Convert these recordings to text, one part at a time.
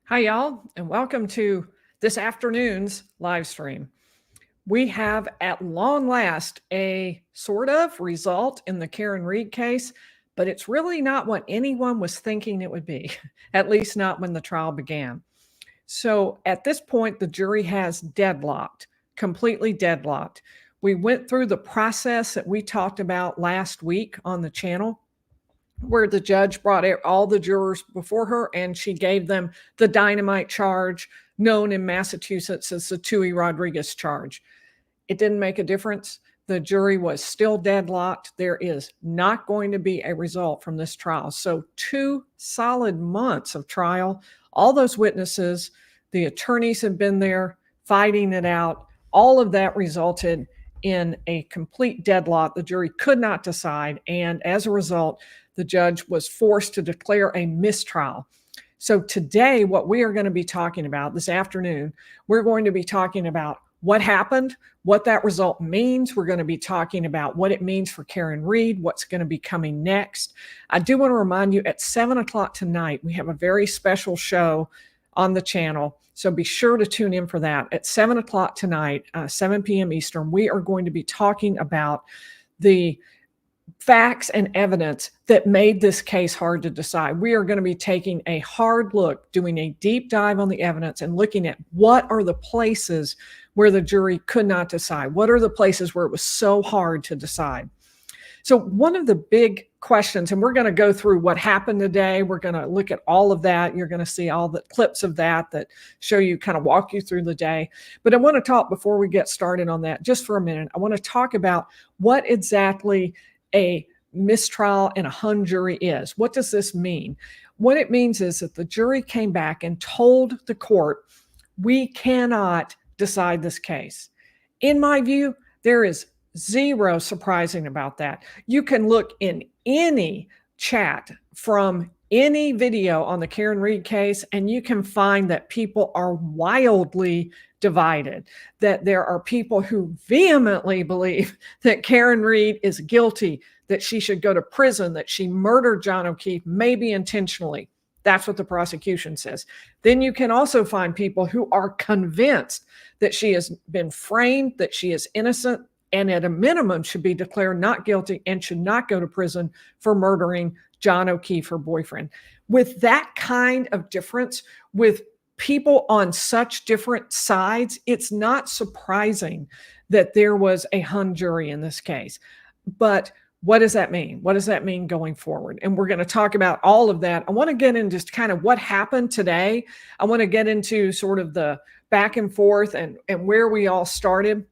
Hi, y'all, and welcome to this afternoon's live stream. We have, at long last, a sort of result in the Karen Reed case, but it's really not what anyone was thinking it would be, at least not when the trial began. So at this point, the jury has deadlocked, completely deadlocked. We went through the process that we talked about last week on the channel, where the judge brought all the jurors before her and she gave them the dynamite charge known in Massachusetts as the Tui Rodriguez charge. It didn't make a difference. The jury was still deadlocked. There is not going to be a result from this trial. So 2 solid months of trial, all those witnesses, the attorneys have been there fighting it out. All of that resulted in a complete deadlock. The jury could not decide. And as a result, the judge was forced to declare a mistrial. So today, what we are going to be talking about this afternoon, we're going to be talking about what happened, what that result means. We're going to be talking about what it means for Karen Reed, what's going to be coming next. I do want to remind you, at 7 o'clock tonight, we have a very special show on the channel. So be sure to tune in for that. At 7 o'clock tonight, 7 p.m. Eastern, we are going to be talking about the facts and evidence that made this case hard to decide. We are going to be taking a hard look, doing a deep dive on the evidence and looking at what are the places where the jury could not decide. What are the places where it was so hard to decide? So one of the big questions, and we're going to go through what happened today. We're going to look at all of that. You're going to see all the clips of that show you, kind of walk you through the day. But I want to talk, before we get started on that, just for a minute, I want to talk about what exactly a mistrial and a hung jury is. What does this mean? What it means is that the jury came back and told the court, we cannot decide this case. In my view, there is zero surprising about that. You can look in any chat from any video on the Karen Reed case, and you can find that people are wildly divided, that there are people who vehemently believe that Karen Reed is guilty, that she should go to prison, that she murdered John O'Keefe, maybe intentionally. That's what the prosecution says. Then you can also find people who are convinced that she has been framed, that she is innocent, and at a minimum should be declared not guilty and should not go to prison for murdering John O'Keefe, her boyfriend. With that kind of difference, with people on such different sides, it's not surprising that there was a hung jury in this case. But what does that mean? What does that mean going forward? And we're going to talk about all of that. I want to get into just kind of what happened today. I want to get into sort of the back and forth and where we all started.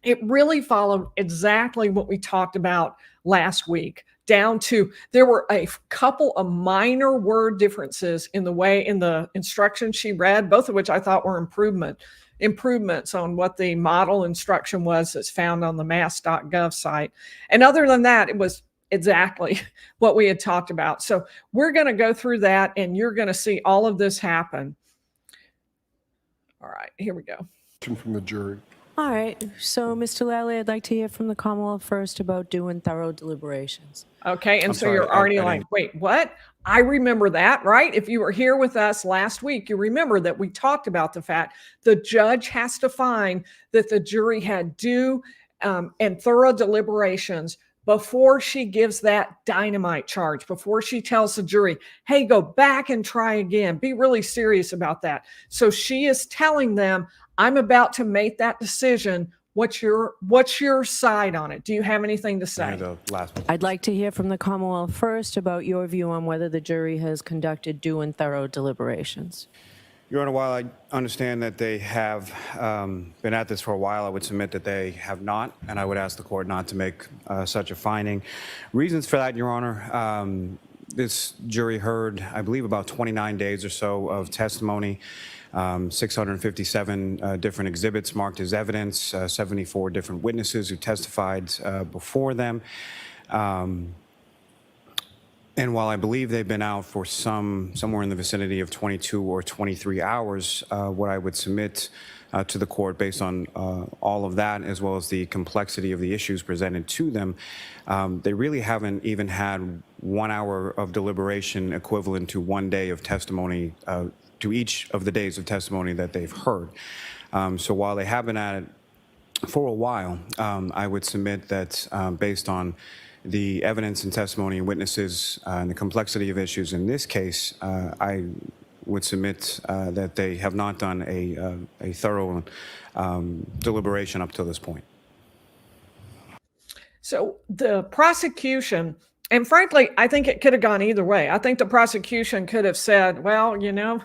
It really followed exactly what we talked about last week, down to there were a couple of minor word differences in the instructions she read, both of which I thought were improvements on what the model instruction was that's found on the mass.gov site. And other than that, it was exactly what we had talked about. So we're going to go through that, and you're going to see all of this happen. All right, here we go. From the jury. All right. So, Mr. Lally, I'd like to hear from the Commonwealth first about doing thorough deliberations. Okay, and so you're already like, wait, what? I remember that, right? If you were here with us last week, you remember that we talked about the fact the judge has to find that the jury had due and thorough deliberations before she gives that dynamite charge, before she tells the jury, hey, go back and try again. Be really serious about that. So she is telling them, I'm about to make that decision. What's your side on it? Do you have anything to say? I'd like to hear from the Commonwealth first about your view on whether the jury has conducted due and thorough deliberations. Your Honor, while I understand that they have been at this for a while, I would submit that they have not, and I would ask the court not to make such a finding. Reasons for that, Your Honor, this jury heard, I believe, about 29 days or so of testimony. 657 different exhibits marked as evidence, 74 different witnesses who testified before them. And while I believe they've been out for somewhere in the vicinity of 22 or 23 hours, what I would submit to the court based on all of that, as well as the complexity of the issues presented to them, they really haven't even had 1 hour of deliberation equivalent to 1 day of testimony to each of the days of testimony that they've heard. So while they have been at it for a while, I would submit that based on the evidence and testimony and witnesses and the complexity of issues in this case, I would submit that they have not done a thorough deliberation up to this point. So the prosecution, and frankly, I think it could have gone either way. I think the prosecution could have said, well, you know,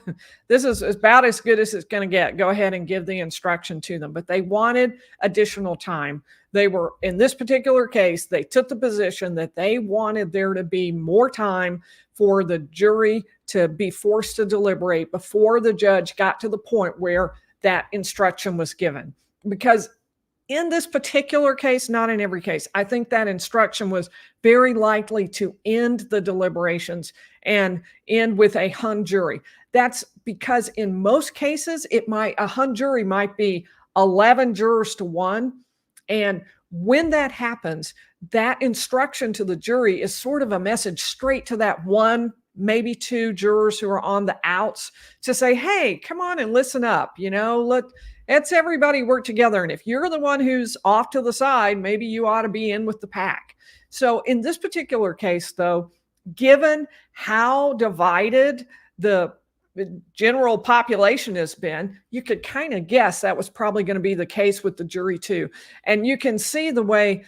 this is about as good as it's going to get. Go ahead and give the instruction to them. But they wanted additional time. They were, in this particular case, they took the position that they wanted there to be more time for the jury to be forced to deliberate before the judge got to the point where that instruction was given. Because in this particular case, not in every case, I think that instruction was very likely to end the deliberations and end with a hung jury. That's because in most cases, a hung jury might be 11 jurors to 1. And when that happens, that instruction to the jury is sort of a message straight to that 1, maybe 2 jurors who are on the outs to say, hey, come on and listen up. You know, let's everybody work together. And if you're the one who's off to the side, maybe you ought to be in with the pack. So in this particular case, though, given how divided the general population has been, you could kind of guess that was probably going to be the case with the jury too. And you can see the way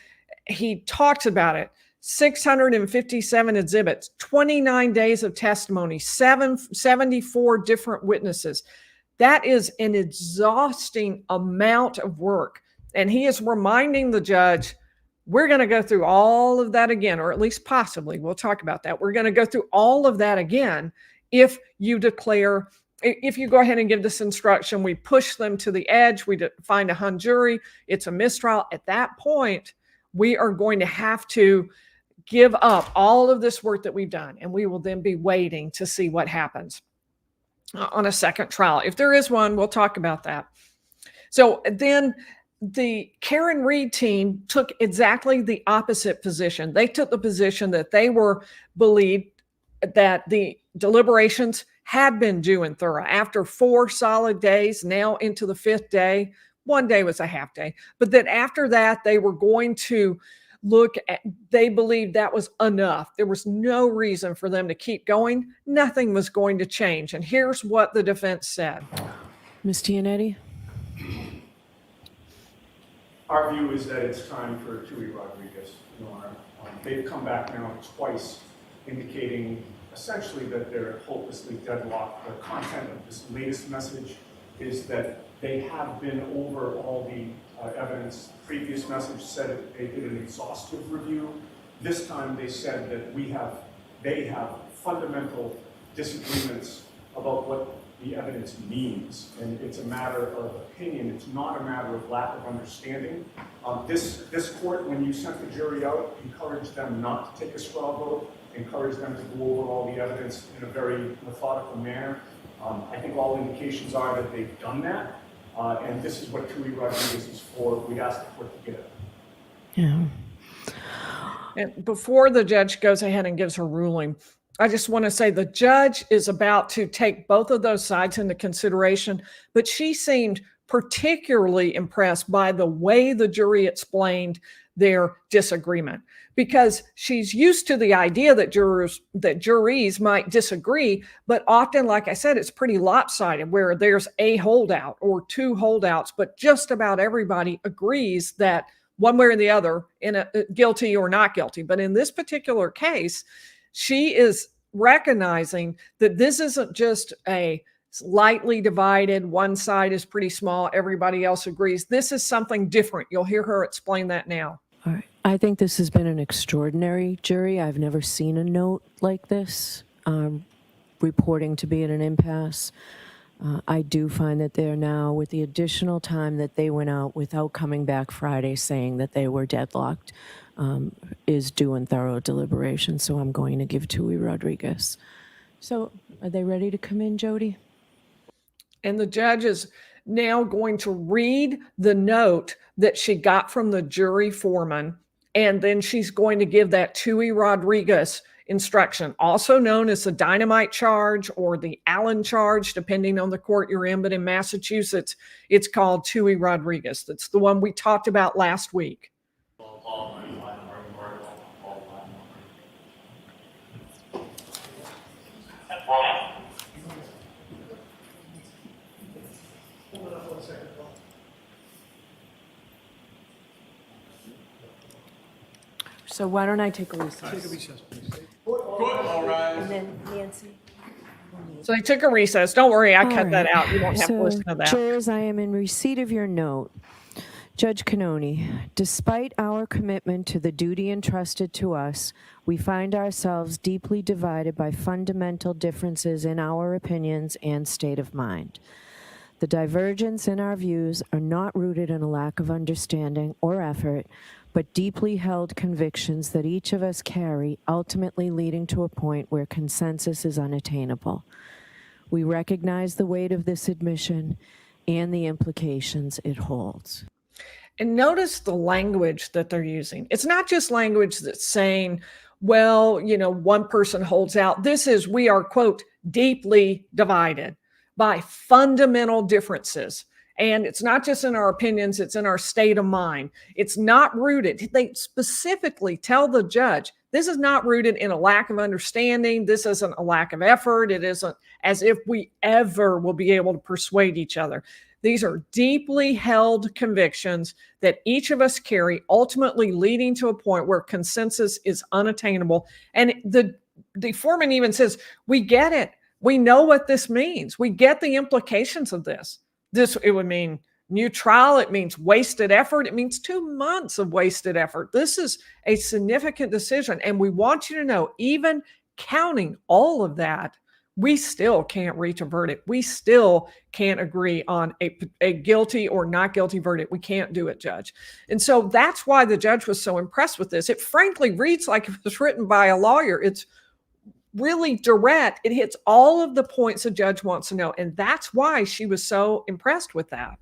he talks about it. 657 exhibits, 29 days of testimony, 74 different witnesses. That is an exhausting amount of work. And he is reminding the judge, we're going to go through all of that again, or at least possibly, we'll talk about that. We're going to go through all of that again if you declare, if you go ahead and give this instruction, we push them to the edge, we find a hung jury, it's a mistrial. At that point, we are going to have to give up all of this work that we've done, and we will then be waiting to see what happens on a second trial. If there is one, we'll talk about that. So then the Karen Reed team took exactly the opposite position. They took the position that they believed that the deliberations had been due and thorough. After 4 solid days, now into the 5th day, 1 day was a half day, but that after that, they were going to look at, they believed that was enough. There was no reason for them to keep going. Nothing was going to change. And here's what the defense said. Ms. Tianetti? Our view is that it's time for Tui Rodriguez, Your Honor. They've come back now twice, indicating essentially that they're hopelessly deadlocked. The content of this latest message is that they have been over all the evidence. The previous message said that they did an exhaustive review. This time they said that they have fundamental disagreements about what the evidence means, and it's a matter of opinion. It's not a matter of lack of understanding. This court, when you sent the jury out, encouraged them not to take a straw vote, encouraged them to go over all the evidence in a very methodical manner. I think all indications are that they've done that, and this is what Tui Rodriguez is for. We asked the court to get it. Yeah. And before the judge goes ahead and gives her ruling, I just want to say the judge is about to take both of those sides into consideration, but she seemed particularly impressed by the way the jury explained their disagreement, because she's used to the idea that juries might disagree, but often, like I said, it's pretty lopsided where there's a holdout or 2 holdouts, but just about everybody agrees that one way or the other, guilty or not guilty. But in this particular case, she is recognizing that this isn't just a slightly divided, one side is pretty small, everybody else agrees. This is something different. You'll hear her explain that now. All right. I think this has been an extraordinary jury. I've never seen a note like this reporting to be at an impasse. I do find that they're now, with the additional time that they went out without coming back Friday saying that they were deadlocked, is due in thorough deliberation. So I'm going to give Tui Rodriguez. So are they ready to come in, Jody? And the judge is now going to read the note that she got from the jury foreman, and then she's going to give that Tui Rodriguez instruction, also known as the dynamite charge or the Allen charge, depending on the court you're in. But in Massachusetts, it's called Tui Rodriguez. That's the one we talked about last week. So why don't I take a recess? Take a recess, please. And then Nancy? So they took a recess. Don't worry, I All cut that right. out. You won't have to So, listen to that. Jurors, I am in receipt of your note. Judge Canoni, despite our commitment to the duty entrusted to us, we find ourselves deeply divided by fundamental differences in our opinions and state of mind. The divergence in our views are not rooted in a lack of understanding or effort, but deeply held convictions that each of us carry, ultimately leading to a point where consensus is unattainable. We recognize the weight of this admission and the implications it holds. And notice the language that they're using. It's not just language that's saying, well, you know, one person holds out. This is, we are, quote, deeply divided by fundamental differences. And it's not just in our opinions, it's in our state of mind. It's not rooted. They specifically tell the judge, this is not rooted in a lack of understanding. This isn't a lack of effort. It isn't as if we ever will be able to persuade each other. These are deeply held convictions that each of us carry, ultimately leading to a point where consensus is unattainable. And the foreman even says, we get it. We know what this means. We get the implications of this. It would mean new trial. It means wasted effort. It means 2 months of wasted effort. This is a significant decision. And we want you to know, even counting all of that, we still can't reach a verdict. We still can't agree on a guilty or not guilty verdict. We can't do it, Judge. And so that's why the judge was so impressed with this. It frankly reads like it was written by a lawyer. It's really direct. It hits all of the points a judge wants to know. And that's why she was so impressed with that.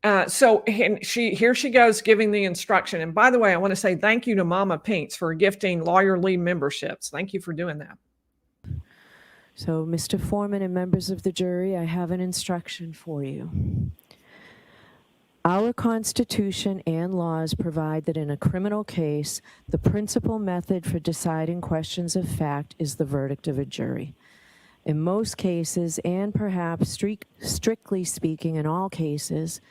Here she goes giving the instruction. And by the way, I want to say thank you to mamapinks for gifting Lawyer Lee memberships. Thank you for doing that. So, Mr. Foreman and members of the jury, I have an instruction for you. Our Constitution and laws provide that in a criminal case, the principal method for deciding questions of fact is the verdict of a jury. In most cases, and perhaps strictly speaking in all cases,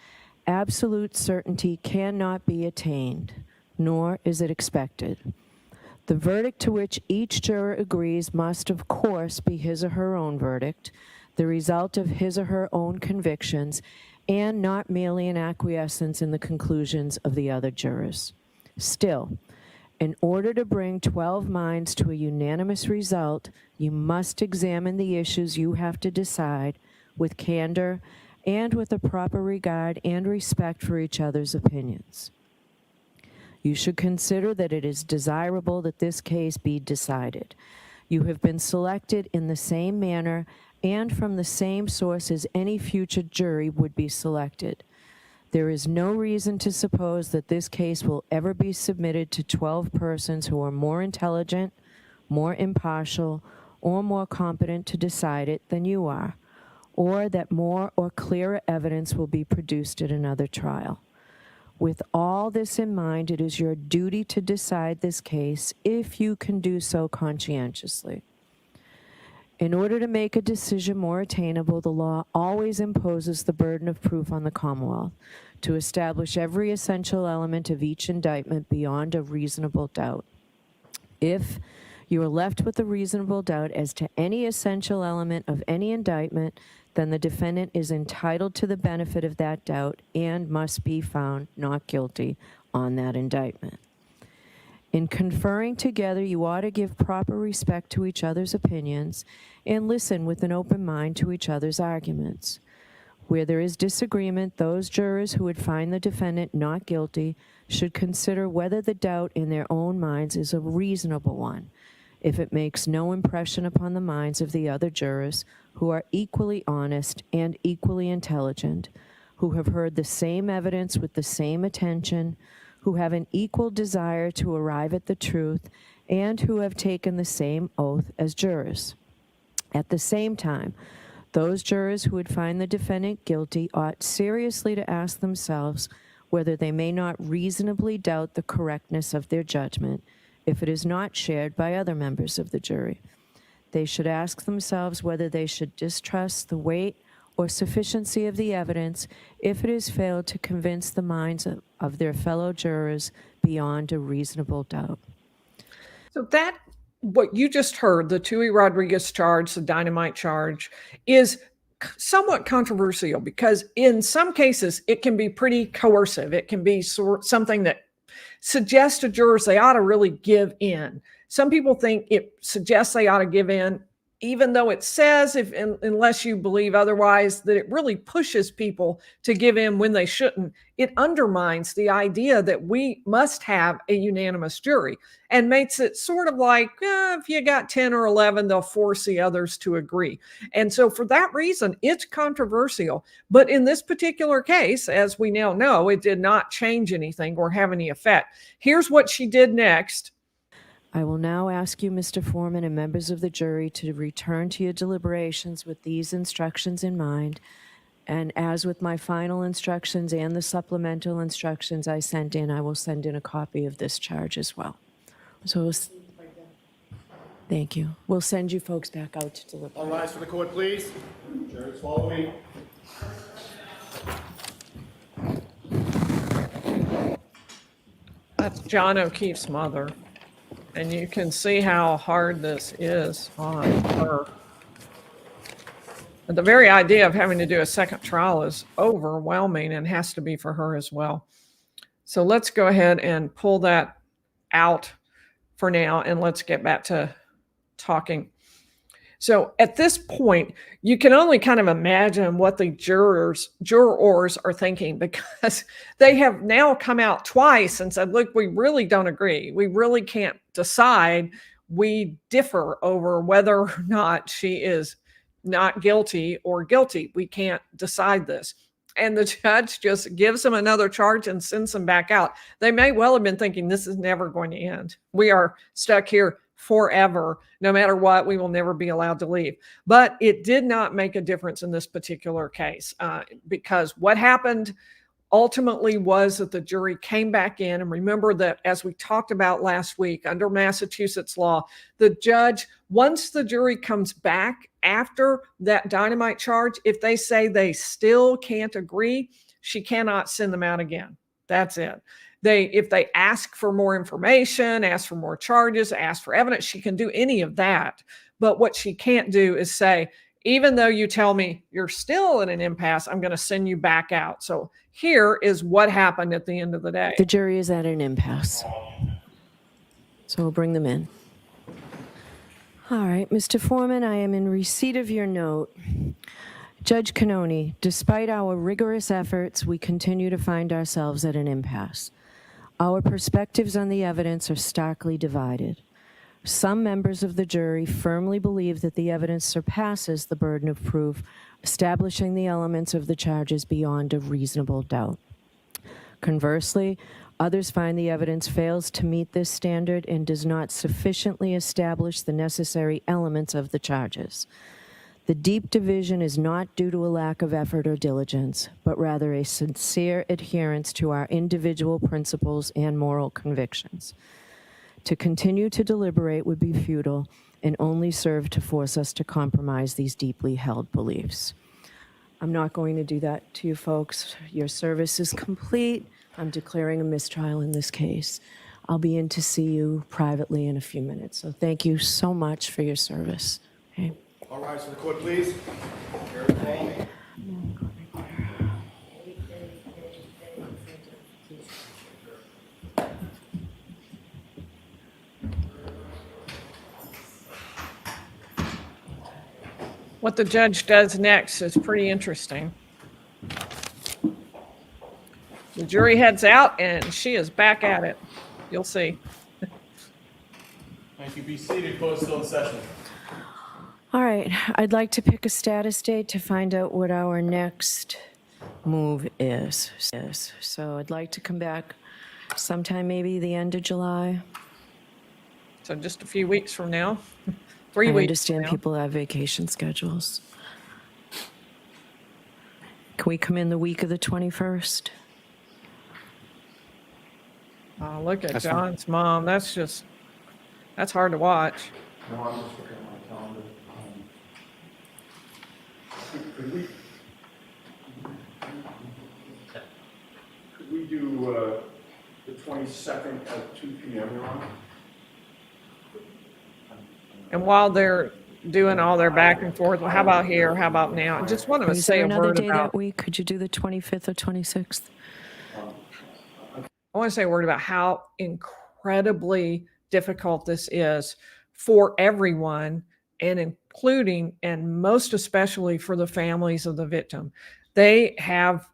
absolute certainty cannot be attained, nor is it expected. The verdict to which each juror agrees must, of course, be his or her own verdict, the result of his or her own convictions, and not merely an acquiescence in the conclusions of the other jurors. Still, in order to bring 12 minds to a unanimous result, you must examine the issues you have to decide with candor and with a proper regard and respect for each other's opinions. You should consider that it is desirable that this case be decided. You have been selected in the same manner and from the same source as any future jury would be selected. There is no reason to suppose that this case will ever be submitted to 12 persons who are more intelligent, more impartial, or more competent to decide it than you are, or that more or clearer evidence will be produced at another trial. With all this in mind, it is your duty to decide this case if you can do so conscientiously. In order to make a decision more attainable, the law always imposes the burden of proof on the Commonwealth to establish every essential element of each indictment beyond a reasonable doubt. If you are left with a reasonable doubt as to any essential element of any indictment, then the defendant is entitled to the benefit of that doubt and must be found not guilty on that indictment. In conferring together, you ought to give proper respect to each other's opinions and listen with an open mind to each other's arguments. Where there is disagreement, those jurors who would find the defendant not guilty should consider whether the doubt in their own minds is a reasonable one, if it makes no impression upon the minds of the other jurors who are equally honest and equally intelligent, who have heard the same evidence with the same attention, who have an equal desire to arrive at the truth, and who have taken the same oath as jurors. At the same time, those jurors who would find the defendant guilty ought seriously to ask themselves whether they may not reasonably doubt the correctness of their judgment if it is not shared by other members of the jury. They should ask themselves whether they should distrust the weight or sufficiency of the evidence if it has failed to convince the minds of their fellow jurors beyond a reasonable doubt. So that, what you just heard, the Tui Rodriguez charge, the dynamite charge, is somewhat controversial because in some cases it can be pretty coercive. It can be something that suggests to jurors they ought to really give in. Some people think it suggests they ought to give in, even though it says, unless you believe otherwise, that it really pushes people to give in when they shouldn't. It undermines the idea that we must have a unanimous jury and makes it sort of like, if you got 10 or 11, they'll force the others to agree. And so for that reason, it's controversial. But in this particular case, as we now know, it did not change anything or have any effect. Here's what she did next. I will now ask you, Mr. Foreman, and members of the jury to return to your deliberations with these instructions in mind. And as with my final instructions and the supplemental instructions I sent in, I will send in a copy of this charge as well. So, thank you. We'll send you folks back out to deliberate. All rise for the court, please. Jurors, follow me. That's John O'Keefe's mother. And you can see how hard this is on her. And the very idea of having to do a second trial is overwhelming and has to be for her as well. So let's go ahead and pull that out for now, and let's get back to talking. So at this point, you can only kind of imagine what the jurors are thinking, because they have now come out twice and said, look, we really don't agree. We really can't decide. We differ over whether or not she is not guilty or guilty. We can't decide this. And the judge just gives them another charge and sends them back out. They may well have been thinking this is never going to end. We are stuck here forever. No matter what, we will never be allowed to leave. But it did not make a difference in this particular case, because what happened ultimately was that the jury came back in. And remember that, as we talked about last week, under Massachusetts law, the judge, once the jury comes back after that dynamite charge, if they say they still can't agree, she cannot send them out again. That's it. If they ask for more information, ask for more charges, ask for evidence, she can do any of that. But what she can't do is say, even though you tell me you're still in an impasse, I'm going to send you back out. So here is what happened at the end of the day. The jury is at an impasse. So we'll bring them in. All right, Mr. Foreman, I am in receipt of your note. Judge Canoni, despite our rigorous efforts, we continue to find ourselves at an impasse. Our perspectives on the evidence are starkly divided. Some members of the jury firmly believe that the evidence surpasses the burden of proof, establishing the elements of the charges beyond a reasonable doubt. Conversely, others find the evidence fails to meet this standard and does not sufficiently establish the necessary elements of the charges. The deep division is not due to a lack of effort or diligence, but rather a sincere adherence to our individual principles and moral convictions. To continue to deliberate would be futile and only serve to force us to compromise these deeply held beliefs. I'm not going to do that to you folks. Your service is complete. I'm declaring a mistrial in this case. I'll be in to see you privately in a few minutes. So thank you so much for your service. Okay. All rise for the court, please. Jurors, follow me. What the judge does next is pretty interesting. The jury heads out and she is back at it. You'll see. Thank you. Be seated. Court is still in session. All right, I'd like to pick a status date to find out what our next move is. So I'd like to come back sometime maybe the end of July. So just a few weeks from now, 3 I weeks understand from now. people have vacation schedules. Can we come in the week of the 21st? Look at That's fine. John's mom. That's hard to watch. No, I'm just looking at my calendar. Could we do the 22nd at 2 p.m., Your Honor? And while they're doing all their back and forth, well, how about here? How about now? I just want to Is say there a another word day about. that week? Could you do the 25th or 26th? I want to say a word about how incredibly difficult this is for everyone, and including and most especially for the families of the victim. They have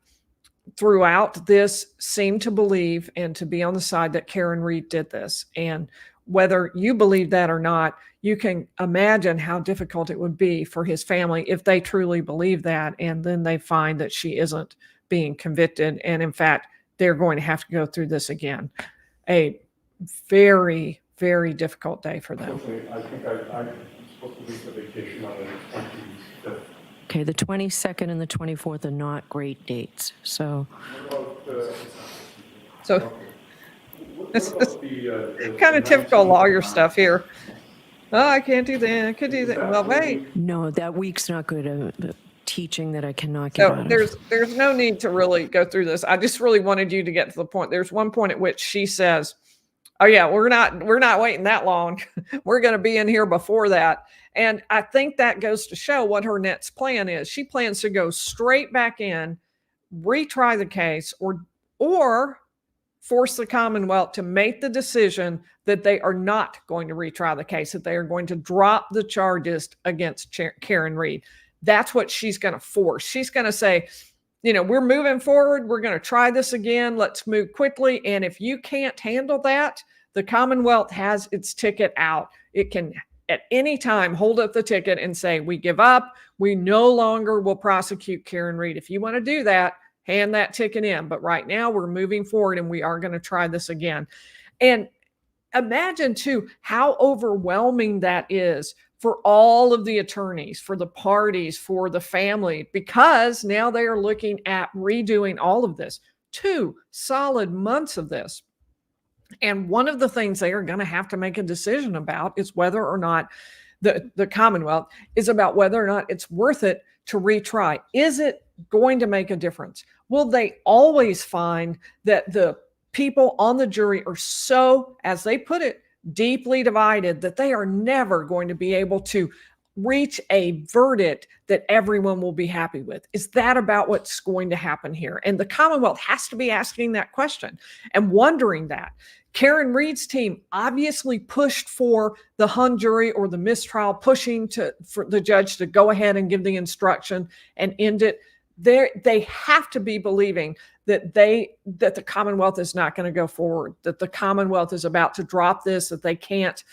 throughout this seemed to believe and to be on the side that Karen Reed did this. And whether you believe that or not, you can imagine how difficult it would be for his family if they truly believe that, and then they find that she isn't being convicted. And in fact, they're going to have to go through this again. A very, very difficult day for them. Unfortunately, I think I'm supposed to leave for vacation on the 25th. Okay, the 22nd and the 24th are not great dates. So So this is kind of typical lawyer stuff here. Oh, I can't do that. I could do that. Well, wait. no, that week's not good. Teaching that I cannot get So out of. there's no need to really go through this. I just really wanted you to get to the point. There's one point at which she says, "Oh yeah, we're not waiting that long. We're going to be in here before that." And I think that goes to show what her next plan is. She plans to go straight back in, retry the case, or force the Commonwealth to make the decision that they are not going to retry the case, that they are going to drop the charges against Karen Reed. That's what she's going to force. She's going to say, we're moving forward. We're going to try this again. Let's move quickly. And if you can't handle that, the Commonwealth has its ticket out. It can at any time hold up the ticket and say, we give up. We no longer will prosecute Karen Reed. If you want to do that, hand that ticket in. But right now we're moving forward and we are going to try this again. And imagine too how overwhelming that is for all of the attorneys, for the parties, for the family, because now they are looking at redoing all of this, 2 solid months of this. And one of the things they are going to have to make a decision about is whether or not the Commonwealth is about whether or not it's worth it to retry. Is it going to make a difference? Will they always find that the people on the jury are so, as they put it, deeply divided that they are never going to be able to reach a verdict that everyone will be happy with? Is that about what's going to happen here? And the Commonwealth has to be asking that question and wondering that. Karen Reed's team obviously pushed for the hung jury or the mistrial, pushing for the judge to go ahead and give the instruction and end it. They have to be believing that the Commonwealth is not going to go forward, that the Commonwealth is about to drop this, that they can't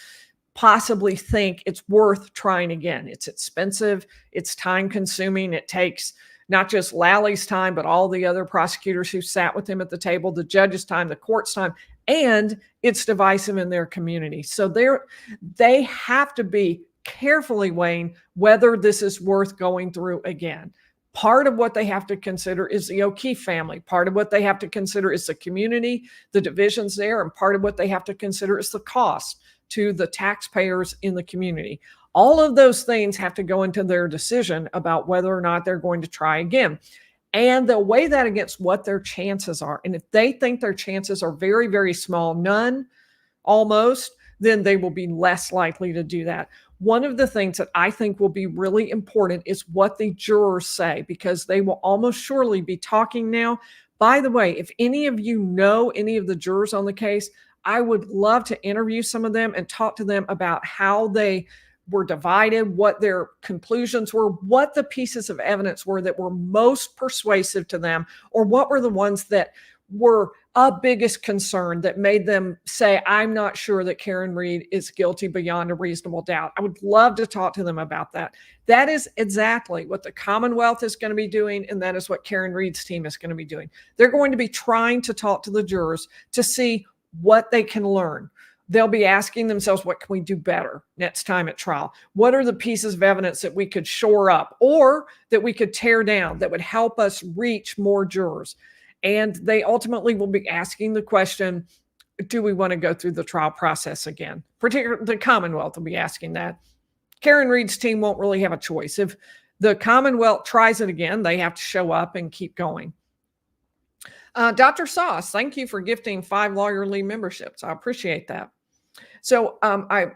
possibly think it's worth trying again. It's expensive, it's time consuming, it takes not just Lally's time, but all the other prosecutors who sat with him at the table, the judge's time, the court's time, and it's divisive in their community. So they have to be carefully weighing whether this is worth going through again. Part of what they have to consider is the O'Keefe family. Part of what they have to consider is the community, the divisions there, and part of what they have to consider is the cost to the taxpayers in the community. All of those things have to go into their decision about whether or not they're going to try again. And they'll weigh that against what their chances are. And if they think their chances are very, very small, none, almost, then they will be less likely to do that. One of the things that I think will be really important is what the jurors say, because they will almost surely be talking now. By the way, if any of you know any of the jurors on the case, I would love to interview some of them and talk to them about how they were divided, what their conclusions were, what the pieces of evidence were that were most persuasive to them, or what were the ones that were a biggest concern that made them say, I'm not sure that Karen Reed is guilty beyond a reasonable doubt. I would love to talk to them about that. That is exactly what the Commonwealth is going to be doing, and that is what Karen Reed's team is going to be doing. They're going to be trying to talk to the jurors to see what they can learn they'll be asking themselves, what can we do better next time at trial? What are the pieces of evidence that we could shore up or that we could tear down that would help us reach more jurors? And they ultimately will be asking the question, do we want to go through the trial process again? Particularly the Commonwealth will be asking that. Karen Reed's team won't really have a choice. If the Commonwealth tries it again, they have to show up and keep going. Dr. Sauce, thank you for gifting 5 lawyerly memberships. I appreciate that. So I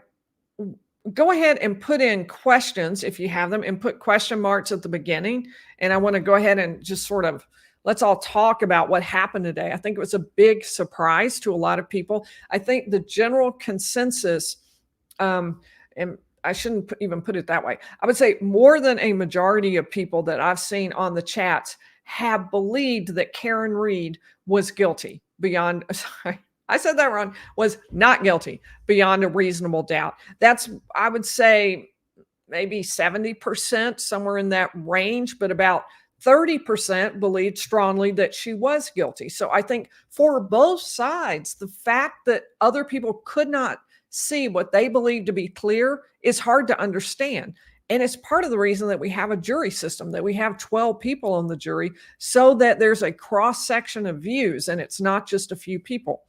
go ahead and put in questions if you have them, and put question marks at the beginning. And I want to go ahead and just sort of, let's all talk about what happened today. I think it was a big surprise to a lot of people. I think the general consensus, and I shouldn't even put it that way, I would say more than a majority of people that I've seen on the chats have believed that Karen Reed was guilty beyond, sorry, I said that wrong, was not guilty beyond a reasonable doubt. That's, I would say, maybe 70%, somewhere in that range, but about 30% believed strongly that she was guilty. So I think for both sides, the fact that other people could not see what they believe to be clear is hard to understand. And it's part of the reason that we have a jury system, that we have 12 people on the jury, so that there's a cross section of views and it's not just a few people.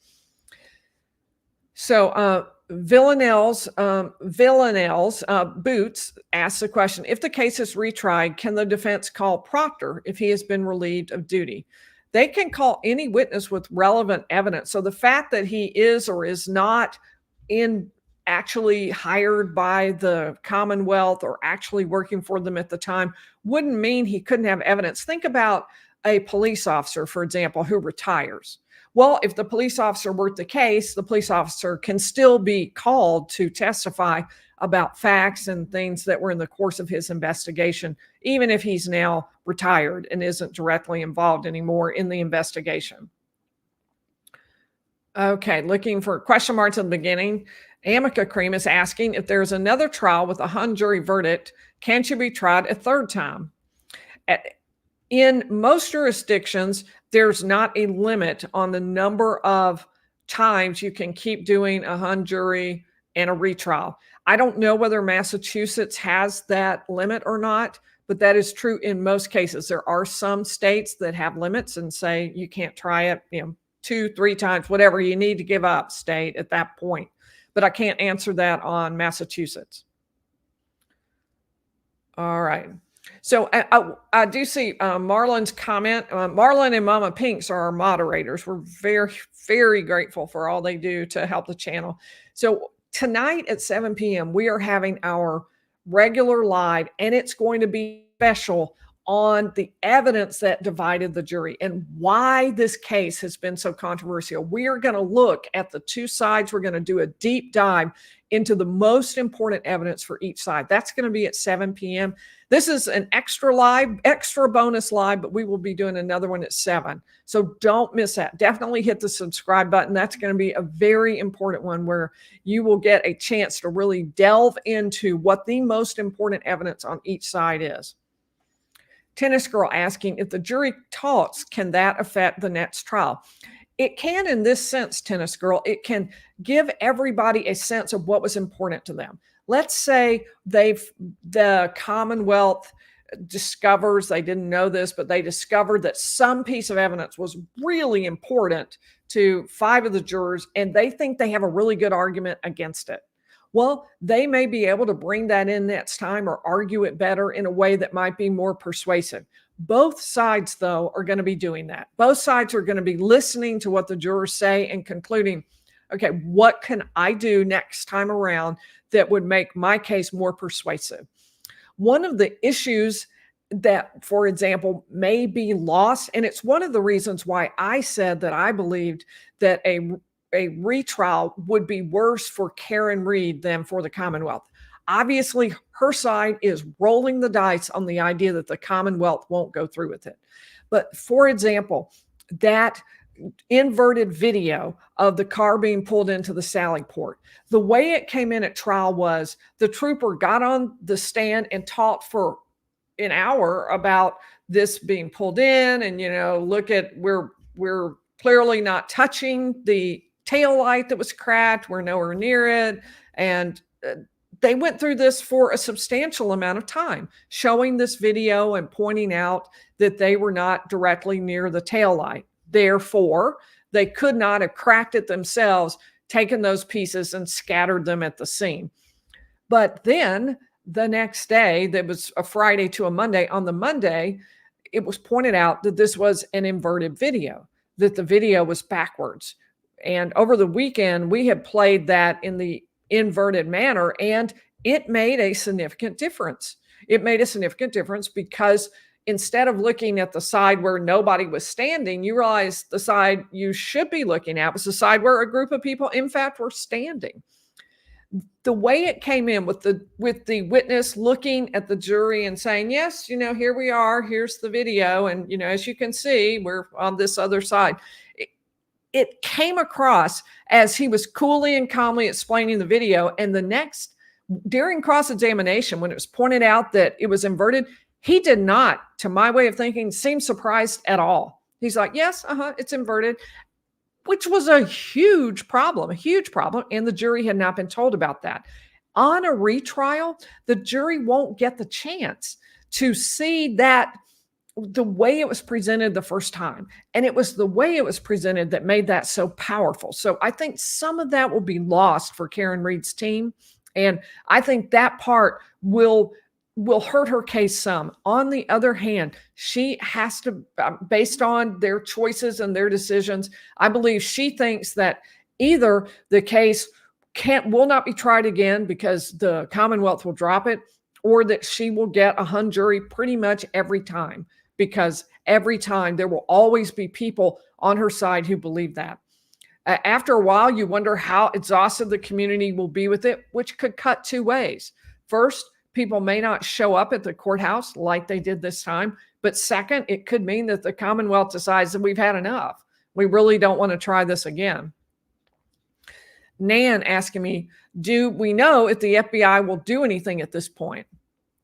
So Villanelle's Boots asks the question, if the case is retried, can the defense call Proctor if he has been relieved of duty? They can call any witness with relevant evidence. So the fact that he is or is not actually hired by the Commonwealth or actually working for them at the time wouldn't mean he couldn't have evidence. Think about a police officer, for example, who retires. Well, if the police officer worked the case, the police officer can still be called to testify about facts and things that were in the course of his investigation, even if he's now retired and isn't directly involved anymore in the investigation. Okay, looking for question marks at the beginning. Amica Cream is asking, if there's another trial with a hung jury verdict, can she be tried a third time? In most jurisdictions, there's not a limit on the number of times you can keep doing a hung jury and a retrial. I don't know whether Massachusetts has that limit or not, but that is true in most cases. There are some states that have limits and say you can't try it, 2, 3 times, whatever you need to give up, state, at that point. But I can't answer that on Massachusetts. All right. So I do see Marlon's comment. Marlon and Mama Pinks are our moderators. We're very, very grateful for all they do to help the channel. So tonight at 7 p.m., we are having our regular live, and it's going to be special on the evidence that divided the jury and why this case has been so controversial. We are going to look at the two sides. We're going to do a deep dive into the most important evidence for each side. That's going to be at 7 p.m. This is an extra bonus live, but we will be doing another one at 7. So don't miss that. Definitely hit the subscribe button. That's going to be a very important one where you will get a chance to really delve into what the most important evidence on each side is. Tennis Girl asking, if the jury talks, can that affect the next trial? It can in this sense, Tennis Girl. It can give everybody a sense of what was important to them. Let's say the Commonwealth discovers, they didn't know this, but they discovered that some piece of evidence was really important to 5 of the jurors, and they think they have a really good argument against it. Well, they may be able to bring that in next time or argue it better in a way that might be more persuasive. Both sides, though, are going to be doing that. Both sides are going to be listening to what the jurors say and concluding, okay, what can I do next time around that would make my case more persuasive? One of the issues that, for example, may be lost, and it's one of the reasons why I said that I believed that a retrial would be worse for Karen Reed than for the Commonwealth. Obviously, her side is rolling the dice on the idea that the Commonwealth won't go through with it. But for example, that inverted video of the car being pulled into the Sally Port, the way it came in at trial was the trooper got on the stand and talked for an hour about this being pulled in, and look at we're clearly not touching the tail light that was cracked. We're nowhere near it. And they went through this for a substantial amount of time, showing this video and pointing out that they were not directly near the tail light. Therefore, they could not have cracked it themselves, taken those pieces and scattered them at the scene. But then the next day, that was a Friday to a Monday, on the Monday, it was pointed out that this was an inverted video, that the video was backwards. And over the weekend, we had played that in the inverted manner, and it made a significant difference. It made a significant difference because instead of looking at the side where nobody was standing, you realize the side you should be looking at was the side where a group of people, in fact, were standing. The way it came in with the witness looking at the jury and saying, yes, here we are, here's the video. And, as you can see, we're on this other side. It came across as he was coolly and calmly explaining the video. And during cross-examination, when it was pointed out that it was inverted, he did not, to my way of thinking, seem surprised at all. He's like, yes, it's inverted, which was a huge problem. And the jury had not been told about that. On a retrial, the jury won't get the chance to see that the way it was presented the first time. And it was the way it was presented that made that so powerful. So I think some of that will be lost for Karen Reed's team. And I think that part will hurt her case some. On the other hand, she has to, based on their choices and their decisions, I believe she thinks that either the case will not be tried again because the Commonwealth will drop it, or that she will get a hung jury pretty much every time, because every time there will always be people on her side who believe that. After a while, you wonder how exhausted the community will be with it, which could cut two ways. First, people may not show up at the courthouse like they did this time. But second, it could mean that the Commonwealth decides that we've had enough. We really don't want to try this again. Nan asking me, do we know if the FBI will do anything at this point?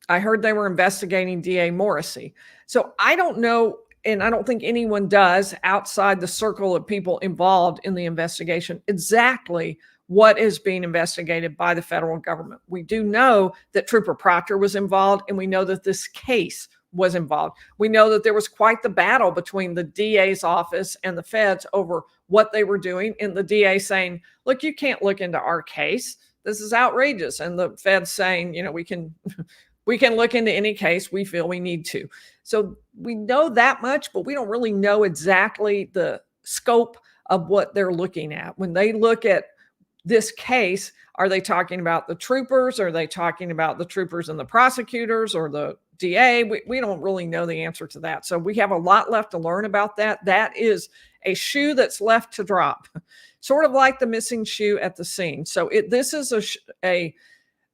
I heard they were investigating DA Morrissey. So I don't know, and I don't think anyone does outside the circle of people involved in the investigation, exactly what is being investigated by the federal government. We do know that Trooper Proctor was involved, and we know that this case was involved. We know that there was quite the battle between the DA's office and the feds over what they were doing, and the DA saying, look, you can't look into our case. This is outrageous. And the feds saying, we can look into any case we feel we need to. So we know that much, but we don't really know exactly the scope of what they're looking at. When they look at this case, are they talking about the troopers? Are they talking about the troopers and the prosecutors or the DA? We don't really know the answer to that. So we have a lot left to learn about that. That is a shoe that's left to drop, sort of like the missing shoe at the scene. So this is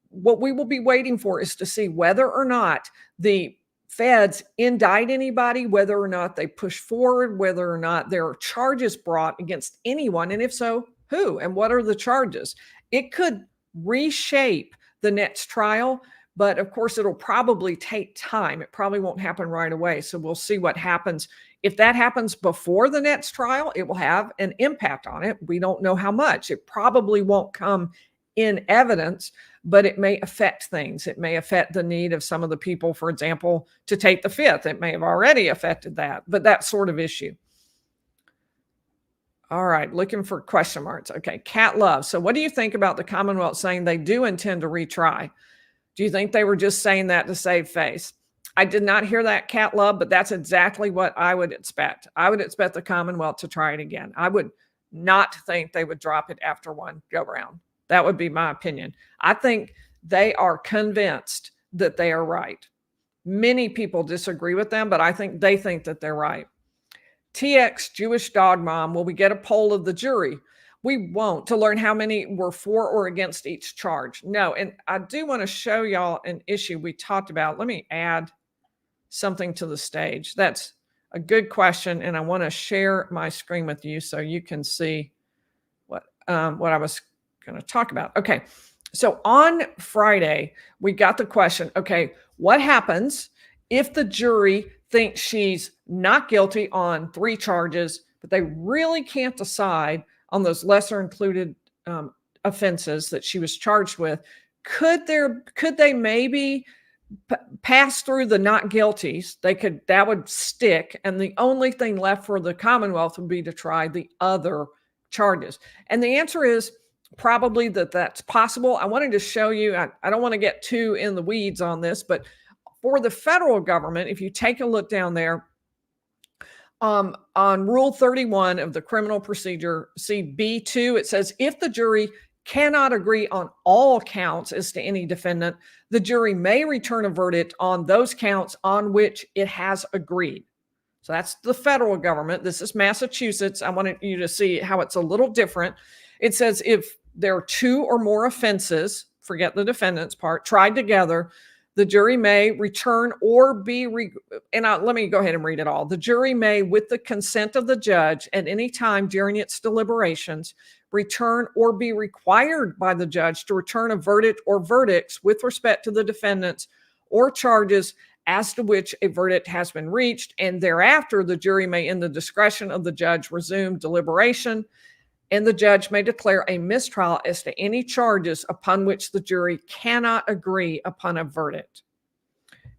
what we will be waiting for is to see whether or not the feds indict anybody, whether or not they push forward, whether or not there are charges brought against anyone. And if so, who and what are the charges? It could reshape the next trial, but of course it'll probably take time. It probably won't happen right away. So we'll see what happens. If that happens before the next trial, it will have an impact on it. We don't know how much. It probably won't come in evidence, but it may affect things. It may affect the need of some of the people, for example, to take the fifth. It may have already affected that, but that sort of issue. All right, looking for question marks. Okay, Cat Love. So what do you think about the Commonwealth saying they do intend to retry? Do you think they were just saying that to save face? I did not hear that, Cat Love, but that's exactly what I would expect. I would expect the Commonwealth to try it again. I would not think they would drop it after one go round. That would be my opinion. I think they are convinced that they are right. Many people disagree with them, but I think they think that they're right. TX Jewish Dog Mom, will we get a poll of the jury? We won't, to learn how many were for or against each charge. No, and I do want to show y'all an issue we talked about. Let me add something to the stage. That's a good question, and I want to share my screen with you so you can see what I was going to talk about. Okay, so on Friday, we got the question, okay, what happens if the jury thinks she's not guilty on 3 charges, but they really can't decide on those lesser included offenses that she was charged with, could they maybe pass through the not guilties? That would stick, and the only thing left for the Commonwealth would be to try the other charges. And the answer is probably that's possible. I wanted to show you, I don't want to get too in the weeds on this, but for the federal government, if you take a look down there, on Rule 31 of the criminal procedure, see B2, it says, if the jury cannot agree on all counts as to any defendant, the jury may return a verdict on those counts on which it has agreed. So that's the federal government. This is Massachusetts. I wanted you to see how it's a little different. It says if there are 2 or more offenses, forget the defendant's part, tried together, the jury may return or be, let me go ahead and read it all. The jury may, with the consent of the judge at any time during its deliberations, return or be required by the judge to return a verdict or verdicts with respect to the defendants or charges as to which a verdict has been reached, and thereafter the jury may, in the discretion of the judge, resume deliberation, and the judge may declare a mistrial as to any charges upon which the jury cannot agree upon a verdict.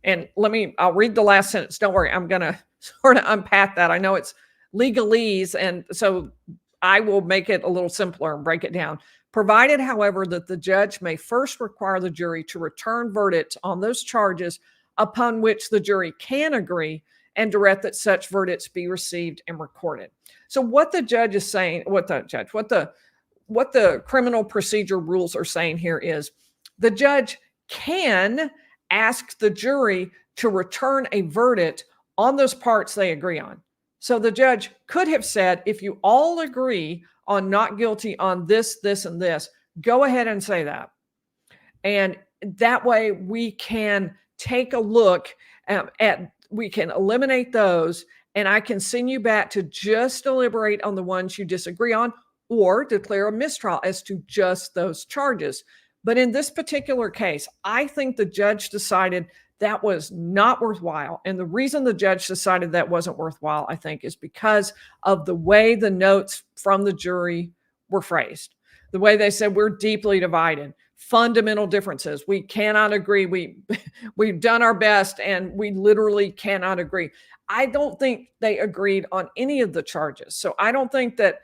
And I'll read the last sentence. Don't worry, I'm going to sort of unpack that. I know it's legalese, and so I will make it a little simpler and break it down. Provided, however, that the judge may first require the jury to return verdicts on those charges upon which the jury can agree, and direct that such verdicts be received and recorded. So what the judge is saying, what the criminal procedure rules are saying here is the judge can ask the jury to return a verdict on those parts they agree on. So the judge could have said, if you all agree on not guilty on this, this, and this, go ahead and say that. And that way we can take a look we can eliminate those, and I can send you back to just deliberate on the ones you disagree on, or declare a mistrial as to just those charges. But in this particular case, I think the judge decided that was not worthwhile. And the reason the judge decided that wasn't worthwhile, I think, is because of the way the notes from the jury were phrased. The way they said, we're deeply divided, fundamental differences. We cannot agree. We've done our best and we literally cannot agree. I don't think they agreed on any of the charges. So I don't think that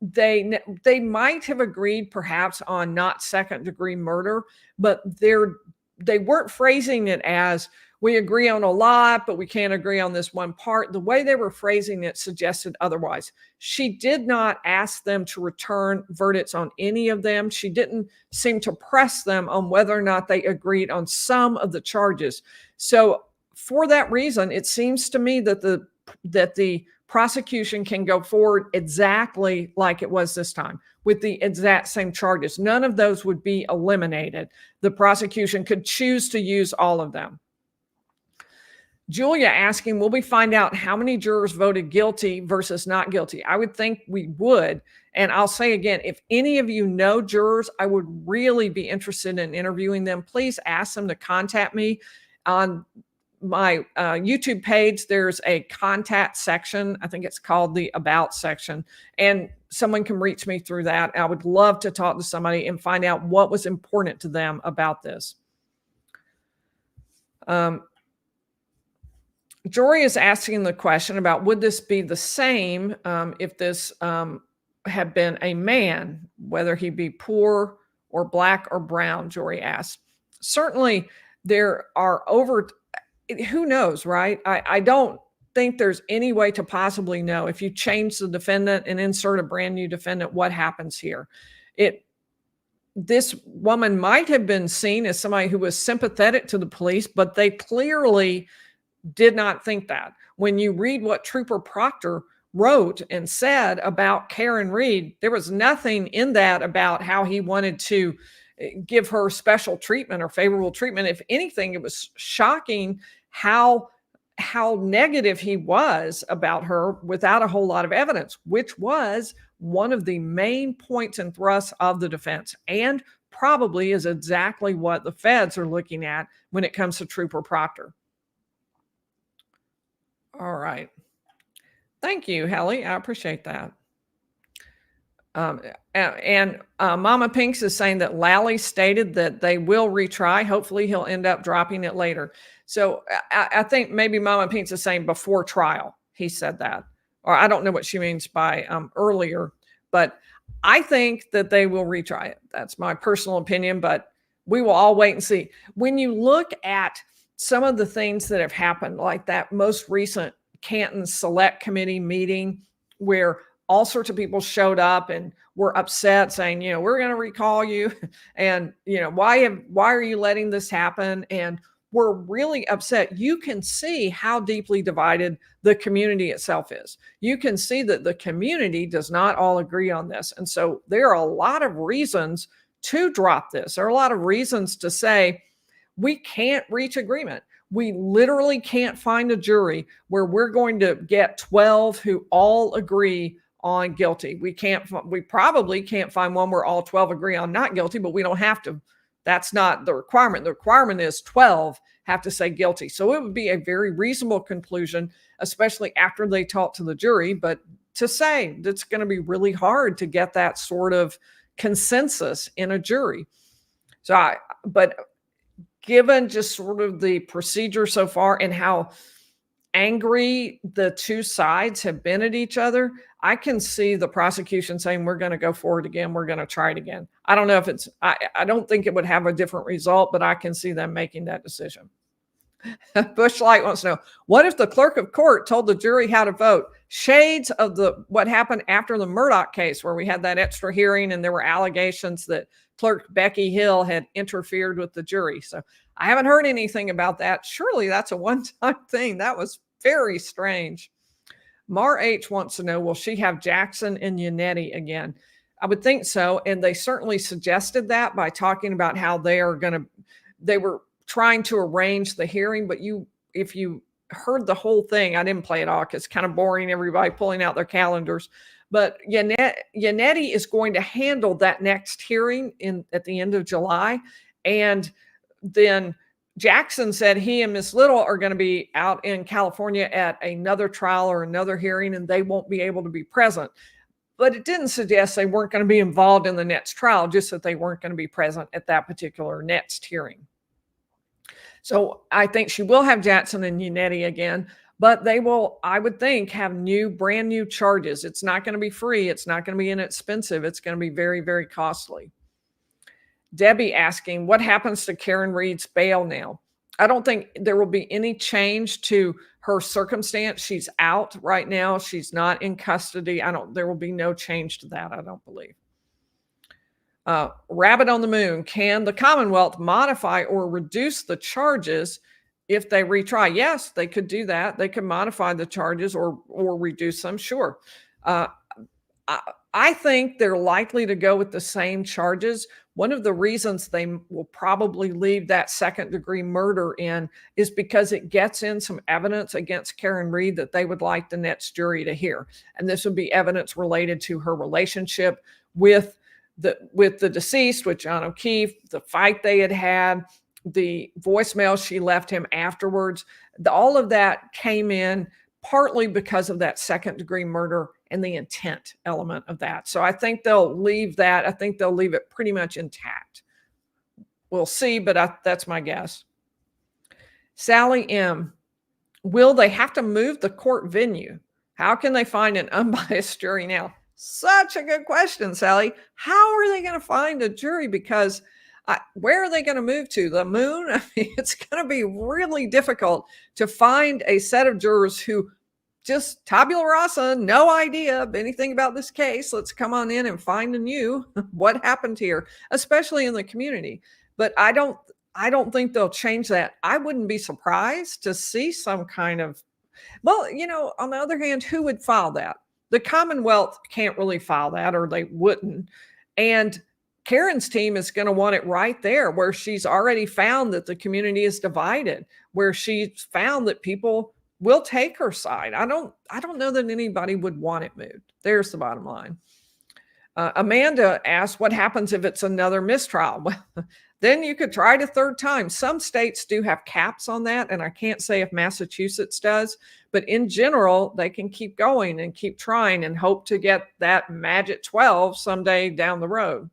they might have agreed perhaps on not second degree murder, but they weren't phrasing it as we agree on a lot, but we can't agree on this one part. The way they were phrasing it suggested otherwise. She did not ask them to return verdicts on any of them. She didn't seem to press them on whether or not they agreed on some of the charges. So for that reason, it seems to me that the prosecution can go forward exactly like it was this time, with the exact same charges. None of those would be eliminated. The prosecution could choose to use all of them. Julia asking, will we find out how many jurors voted guilty versus not guilty? I would think we would. And I'll say again, if any of you know jurors, I would really be interested in interviewing them. Please ask them to contact me. On my YouTube page, there's a contact section. I think it's called the About section. And someone can reach me through that. I would love to talk to somebody and find out what was important to them about this. Jory is asking the question about, would this be the same if this had been a man, whether he be poor or black or brown, Jory asked. Certainly there are who knows, right? I don't think there's any way to possibly know if you change the defendant and insert a brand new defendant, what happens here. This woman might have been seen as somebody who was sympathetic to the police, but they clearly did not think that. When you read what Trooper Proctor wrote and said about Karen Reed, there was nothing in that about how he wanted to give her special treatment or favorable treatment. If anything, it was shocking how negative he was about her without a whole lot of evidence, which was one of the main points and thrusts of the defense, and probably is exactly what the feds are looking at when it comes to Trooper Proctor. All right. Thank you, Hallie. I appreciate that. Mama Pinks is saying that Lally stated that they will retry. Hopefully he'll end up dropping it later. So I think maybe Mama Pinks is saying before trial, he said that. Or I don't know what she means by earlier, but I think that they will retry it. That's my personal opinion, but we will all wait and see. When you look at some of the things that have happened, like that most recent Canton Select Committee meeting where all sorts of people showed up and were upset saying, we're going to recall you. And, why are you letting this happen? And we're really upset. You can see how deeply divided the community itself is. You can see that the community does not all agree on this. And so there are a lot of reasons to drop this. There are a lot of reasons to say we can't reach agreement. We literally can't find a jury where we're going to get 12 who all agree on guilty. We probably can't find one where all 12 agree on not guilty, but we don't have to. That's not the requirement. The requirement is 12 have to say guilty. So it would be a very reasonable conclusion, especially after they talk to the jury. But to say that's going to be really hard to get that sort of consensus in a jury. But given just sort of the procedure so far and how angry the two sides have been at each other, I can see the prosecution saying, we're going to go forward again. We're going to try it again. I don't know if I don't think it would have a different result, but I can see them making that decision. Bushlight wants to know, what if the clerk of court told the jury how to vote? Shades of what happened after the Murdoch case, where we had that extra hearing and there were allegations that Clerk Becky Hill had interfered with the jury. So I haven't heard anything about that. Surely that's a one-time thing. That was very strange. Mar H wants to know, will she have Jackson and Yannetti again? I would think so. And they certainly suggested that by talking about how they were trying to arrange the hearing. But if you heard the whole thing, I didn't play it all because it's kind of boring, everybody pulling out their calendars. But Yannetti is going to handle that next hearing at the end of July. And then Jackson said he and Miss Little are going to be out in California at another trial or another hearing, and they won't be able to be present. But it didn't suggest they weren't going to be involved in the next trial, just that they weren't going to be present at that particular next hearing. So I think she will have Jackson and Yannetti again, but they will, I would think, have brand new charges. It's not going to be free. It's not going to be inexpensive. It's going to be very, very costly. Debbie asking, what happens to Karen Reed's bail now? I don't think there will be any change to her circumstance. She's out right now. She's not in custody. There will be no change to that, I don't believe. Rabbit on the Moon, can the Commonwealth modify or reduce the charges if they retry? Yes, they could do that. They could modify the charges or reduce them, sure. I think they're likely to go with the same charges. One of the reasons they will probably leave that second-degree murder in is because it gets in some evidence against Karen Reed that they would like the next jury to hear. And this would be evidence related to her relationship with the deceased, with John O'Keefe, the fight they had, the voicemail she left him afterwards. All of that came in partly because of that second-degree murder and the intent element of that. So I think they'll leave that. I think they'll leave it pretty much intact. We'll see, but that's my guess. Sally M. Will they have to move the court venue? How can they find an unbiased jury now? Such a good question, Sally. How are they going to find a jury? Because where are they going to move to? The moon? I mean, it's going to be really difficult to find a set of jurors who just tabula rasa, no idea of anything about this case. Let's come on in and find anew what happened here, especially in the community. But I don't think they'll change that. I wouldn't be surprised to see some kind of, well, on the other hand, who would file that? The Commonwealth can't really file that, or they wouldn't. And Karen's team is going to want it right there where she's already found that the community is divided, where she's found that people will take her side. I don't know that anybody would want it moved. There's the bottom line. Amanda asked, what happens if it's another mistrial? Well, then you could try it a third time. Some states do have caps on that, and I can't say if Massachusetts does, but in general, they can keep going and keep trying and hope to get that magic 12 someday down the road.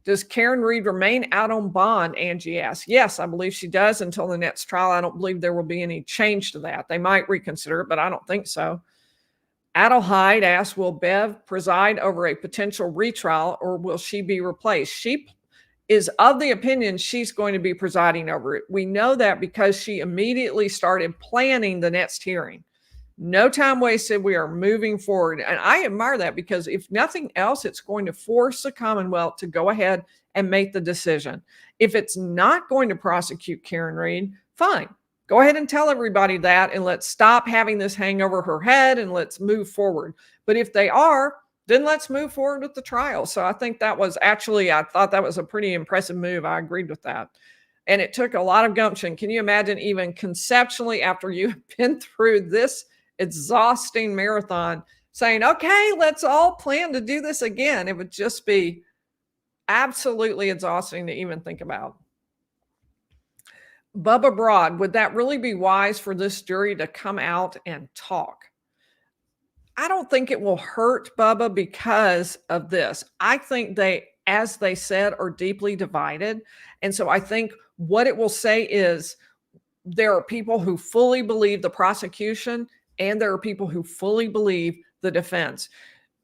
Does Karen Reed remain out on bond? Angie asked. Yes, I believe she does until the next trial. I don't believe there will be any change to that. They might reconsider it, but I don't think so. Adelheid asked, will Bev preside over a potential retrial or will she be replaced? She is of the opinion she's going to be presiding over it. We know that because she immediately started planning the next hearing. No time wasted. We are moving forward. And I admire that because if nothing else, it's going to force the Commonwealth to go ahead and make the decision. If it's not going to prosecute Karen Reed, fine. Go ahead and tell everybody that, and let's stop having this hang over her head and let's move forward. But if they are, then let's move forward with the trial. So I think that was actually, I thought that was a pretty impressive move. I agreed with that. And it took a lot of gumption. Can you imagine even conceptually after you've been through this exhausting marathon saying, okay, let's all plan to do this again? It would just be absolutely exhausting to even think about. Bubba Broad, would that really be wise for this jury to come out and talk? I don't think it will hurt, Bubba, because of this. I think they, as they said, are deeply divided. And so I think what it will say is there are people who fully believe the prosecution and there are people who fully believe the defense.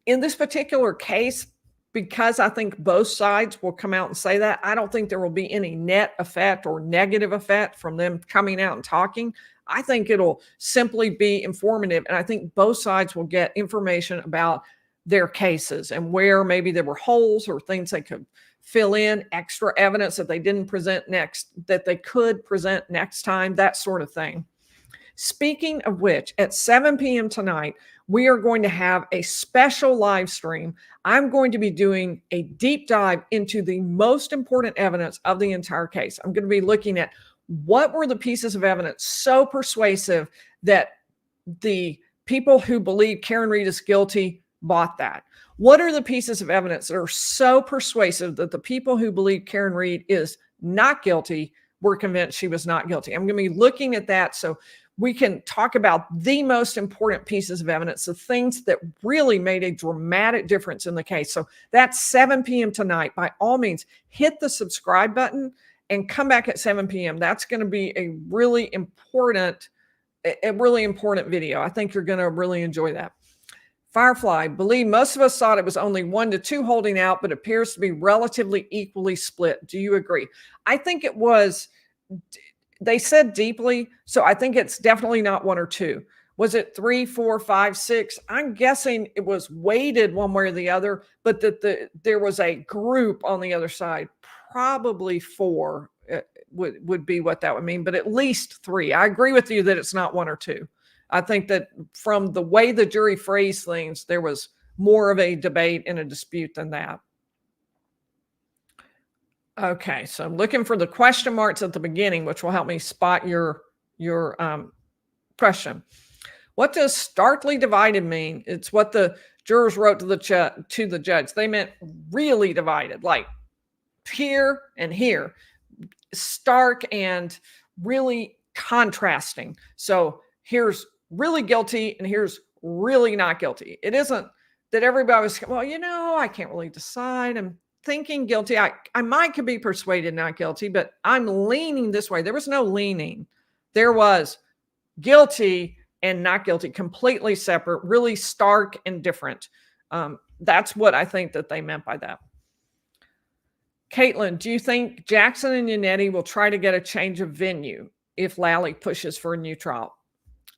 In this particular case, because I think both sides will come out and say that, I don't think there will be any net effect or negative effect from them coming out and talking. I think it'll simply be informative. And I think both sides will get information about their cases and where maybe there were holes or things they could fill in, extra evidence that they didn't present next, that they could present next time, that sort of thing. Speaking of which, at 7 p.m. tonight, we are going to have a special live stream. I'm going to be doing a deep dive into the most important evidence of the entire case. I'm going to be looking at what were the pieces of evidence so persuasive that the people who believe Karen Reed is guilty bought that. What are the pieces of evidence that are so persuasive that the people who believe Karen Reed is not guilty were convinced she was not guilty? I'm going to be looking at that so we can talk about the most important pieces of evidence, the things that really made a dramatic difference in the case. So that's 7 p.m. tonight. By all means, hit the subscribe button and come back at 7 p.m. That's going to be a really important video. I think you're going to really enjoy that. Firefly, believe most of us thought it was only 1 to 2 holding out, but appears to be relatively equally split. Do you agree? I think it was... They said deeply, so I think it's definitely not 1 or 2. Was it 3, 4, 5, 6? I'm guessing it was weighted one way or the other, but that there was a group on the other side. Probably 4 would be what that would mean, but at least 3. I agree with you that it's not 1 or 2. I think that from the way the jury phrased things, there was more of a debate and a dispute than that. Okay, so I'm looking for the question marks at the beginning, which will help me spot your question. What does starkly divided mean? It's what the jurors wrote to the judge. They meant really divided, like here and here, stark and really contrasting. So here's really guilty and here's really not guilty. It isn't that everybody was, well, you know, I can't really decide. I'm thinking guilty. I could be persuaded not guilty, but I'm leaning this way. There was no leaning. There was guilty and not guilty, completely separate, really stark and different. That's what I think that they meant by that. Caitlin, do you think Jackson and Yannetti will try to get a change of venue if Lally pushes for a new trial?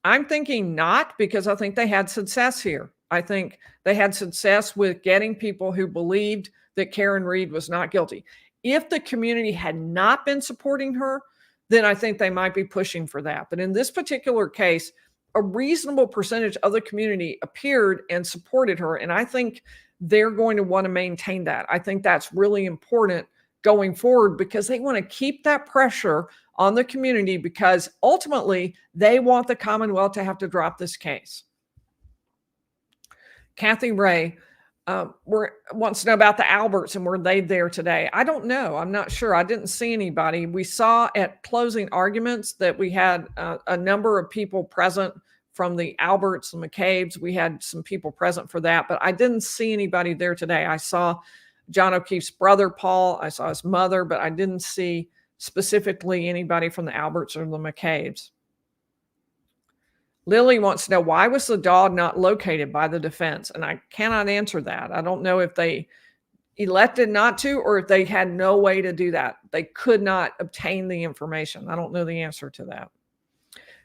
I'm thinking not, because I think they had success here. I think they had success with getting people who believed that Karen Reed was not guilty. If the community had not been supporting her, then I think they might be pushing for that. But in this particular case, a reasonable percentage of the community appeared and supported her. And I think they're going to want to maintain that. I think that's really important going forward because they want to keep that pressure on the community because ultimately they want the Commonwealth to have to drop this case. Kathy Ray, wants to know about the Alberts and were they there today? I don't know. I'm not sure. I didn't see anybody. We saw at closing arguments that we had a number of people present from the Alberts and McCabe's. We had some people present for that, but I didn't see anybody there today. I saw John O'Keefe's brother, Paul. I saw his mother, but I didn't see specifically anybody from the Alberts or the McCabe's. Lily wants to know, why was the dog not located by the defense? And I cannot answer that. I don't know if they elected not to or if they had no way to do that. They could not obtain the information. I don't know the answer to that.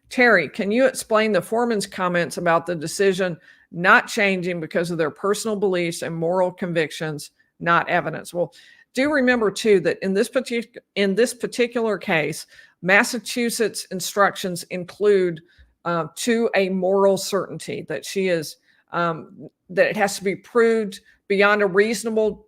Terry, can you explain the foreman's comments about the decision not changing because of their personal beliefs and moral convictions, not evidence? Well, do remember too that in this particular case, Massachusetts instructions include to a moral certainty that she is that it has to be proved beyond a reasonable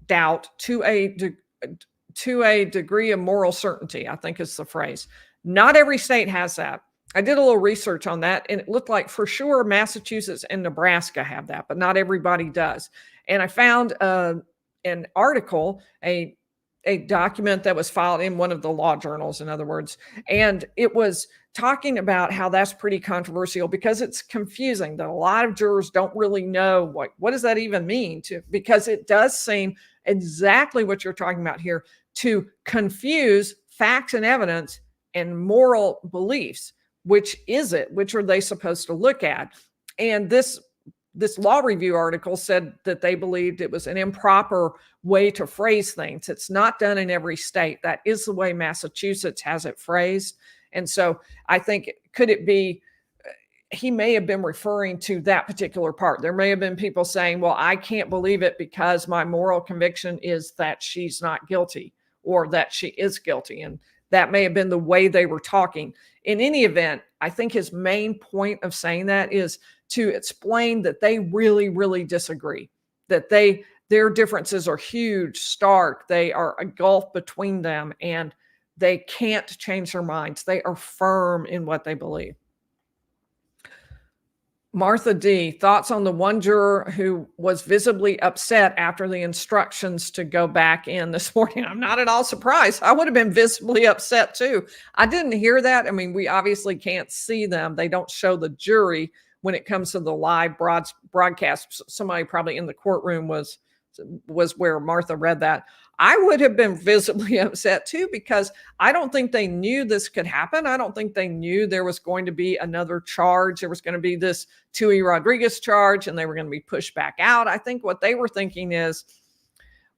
doubt to a degree of moral certainty, I think is the phrase. Not every state has that. I did a little research on that, and it looked like for sure Massachusetts and Nebraska have that, but not everybody does. And I found an article, a document that was filed in one of the law journals, in other words, and it was talking about how that's pretty controversial because it's confusing, that a lot of jurors don't really know what does that even mean, because it does seem exactly what you're talking about here, to confuse facts and evidence and moral beliefs. Which is it? Which are they supposed to look at? And this law review article said that they believed it was an improper way to phrase things. It's not done in every state. That is the way Massachusetts has it phrased. And so I think, could it be, he may have been referring to that particular part. There may have been people saying, well, I can't believe it because my moral conviction is that she's not guilty or that she is guilty. And that may have been the way they were talking. In any event, I think his main point of saying that is to explain that they really, really disagree, that their differences are huge, stark. They are a gulf between them, and they can't change their minds. They are firm in what they believe. Martha D., thoughts on the one juror who was visibly upset after the instructions to go back in this morning? I'm not at all surprised. I would have been visibly upset too. I didn't hear that. I mean, we obviously can't see them. They don't show the jury when it comes to the live broadcast. Somebody probably in the courtroom was where Martha read that. I would have been visibly upset too, because I don't think they knew this could happen. I don't think they knew there was going to be another charge. There was going to be this Tui Rodriguez charge, and they were going to be pushed back out. I think what they were thinking is,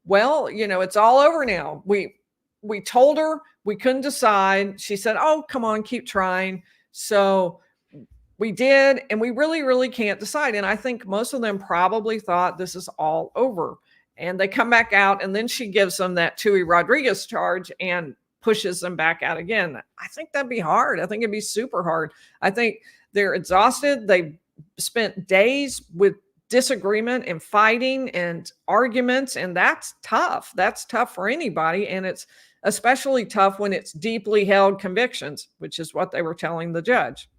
well, it's all over now. We told her we couldn't decide. She said, oh, come on, keep trying. So we did, and we really, really can't decide. And I think most of them probably thought this is all over. And they come back out, and then she gives them that Tui Rodriguez charge and pushes them back out again. I think that'd be hard. I think it'd be super hard. I think they're exhausted. They spent days with disagreement and fighting and arguments, and that's tough. That's tough for anybody, and it's especially tough when it's deeply held convictions, which is what they were telling the judge.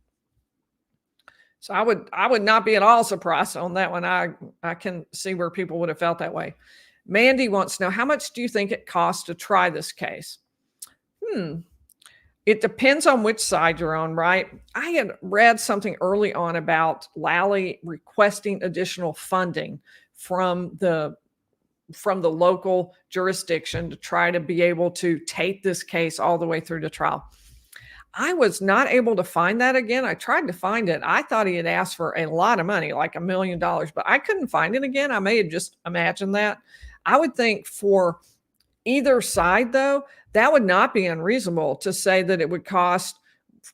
So I would not be at all surprised on that one. I can see where people would have felt that way. Mandy wants to know, how much do you think it costs to try this case? It depends on which side you're on, right? I had read something early on about Lally requesting additional funding from the local jurisdiction to try to be able to take this case all the way through to trial. I was not able to find that again. I tried to find it. I thought he had asked for a lot of money, like $1 million, but I couldn't find it again. I may have just imagined that. I would think for either side, though, that would not be unreasonable to say that it would cost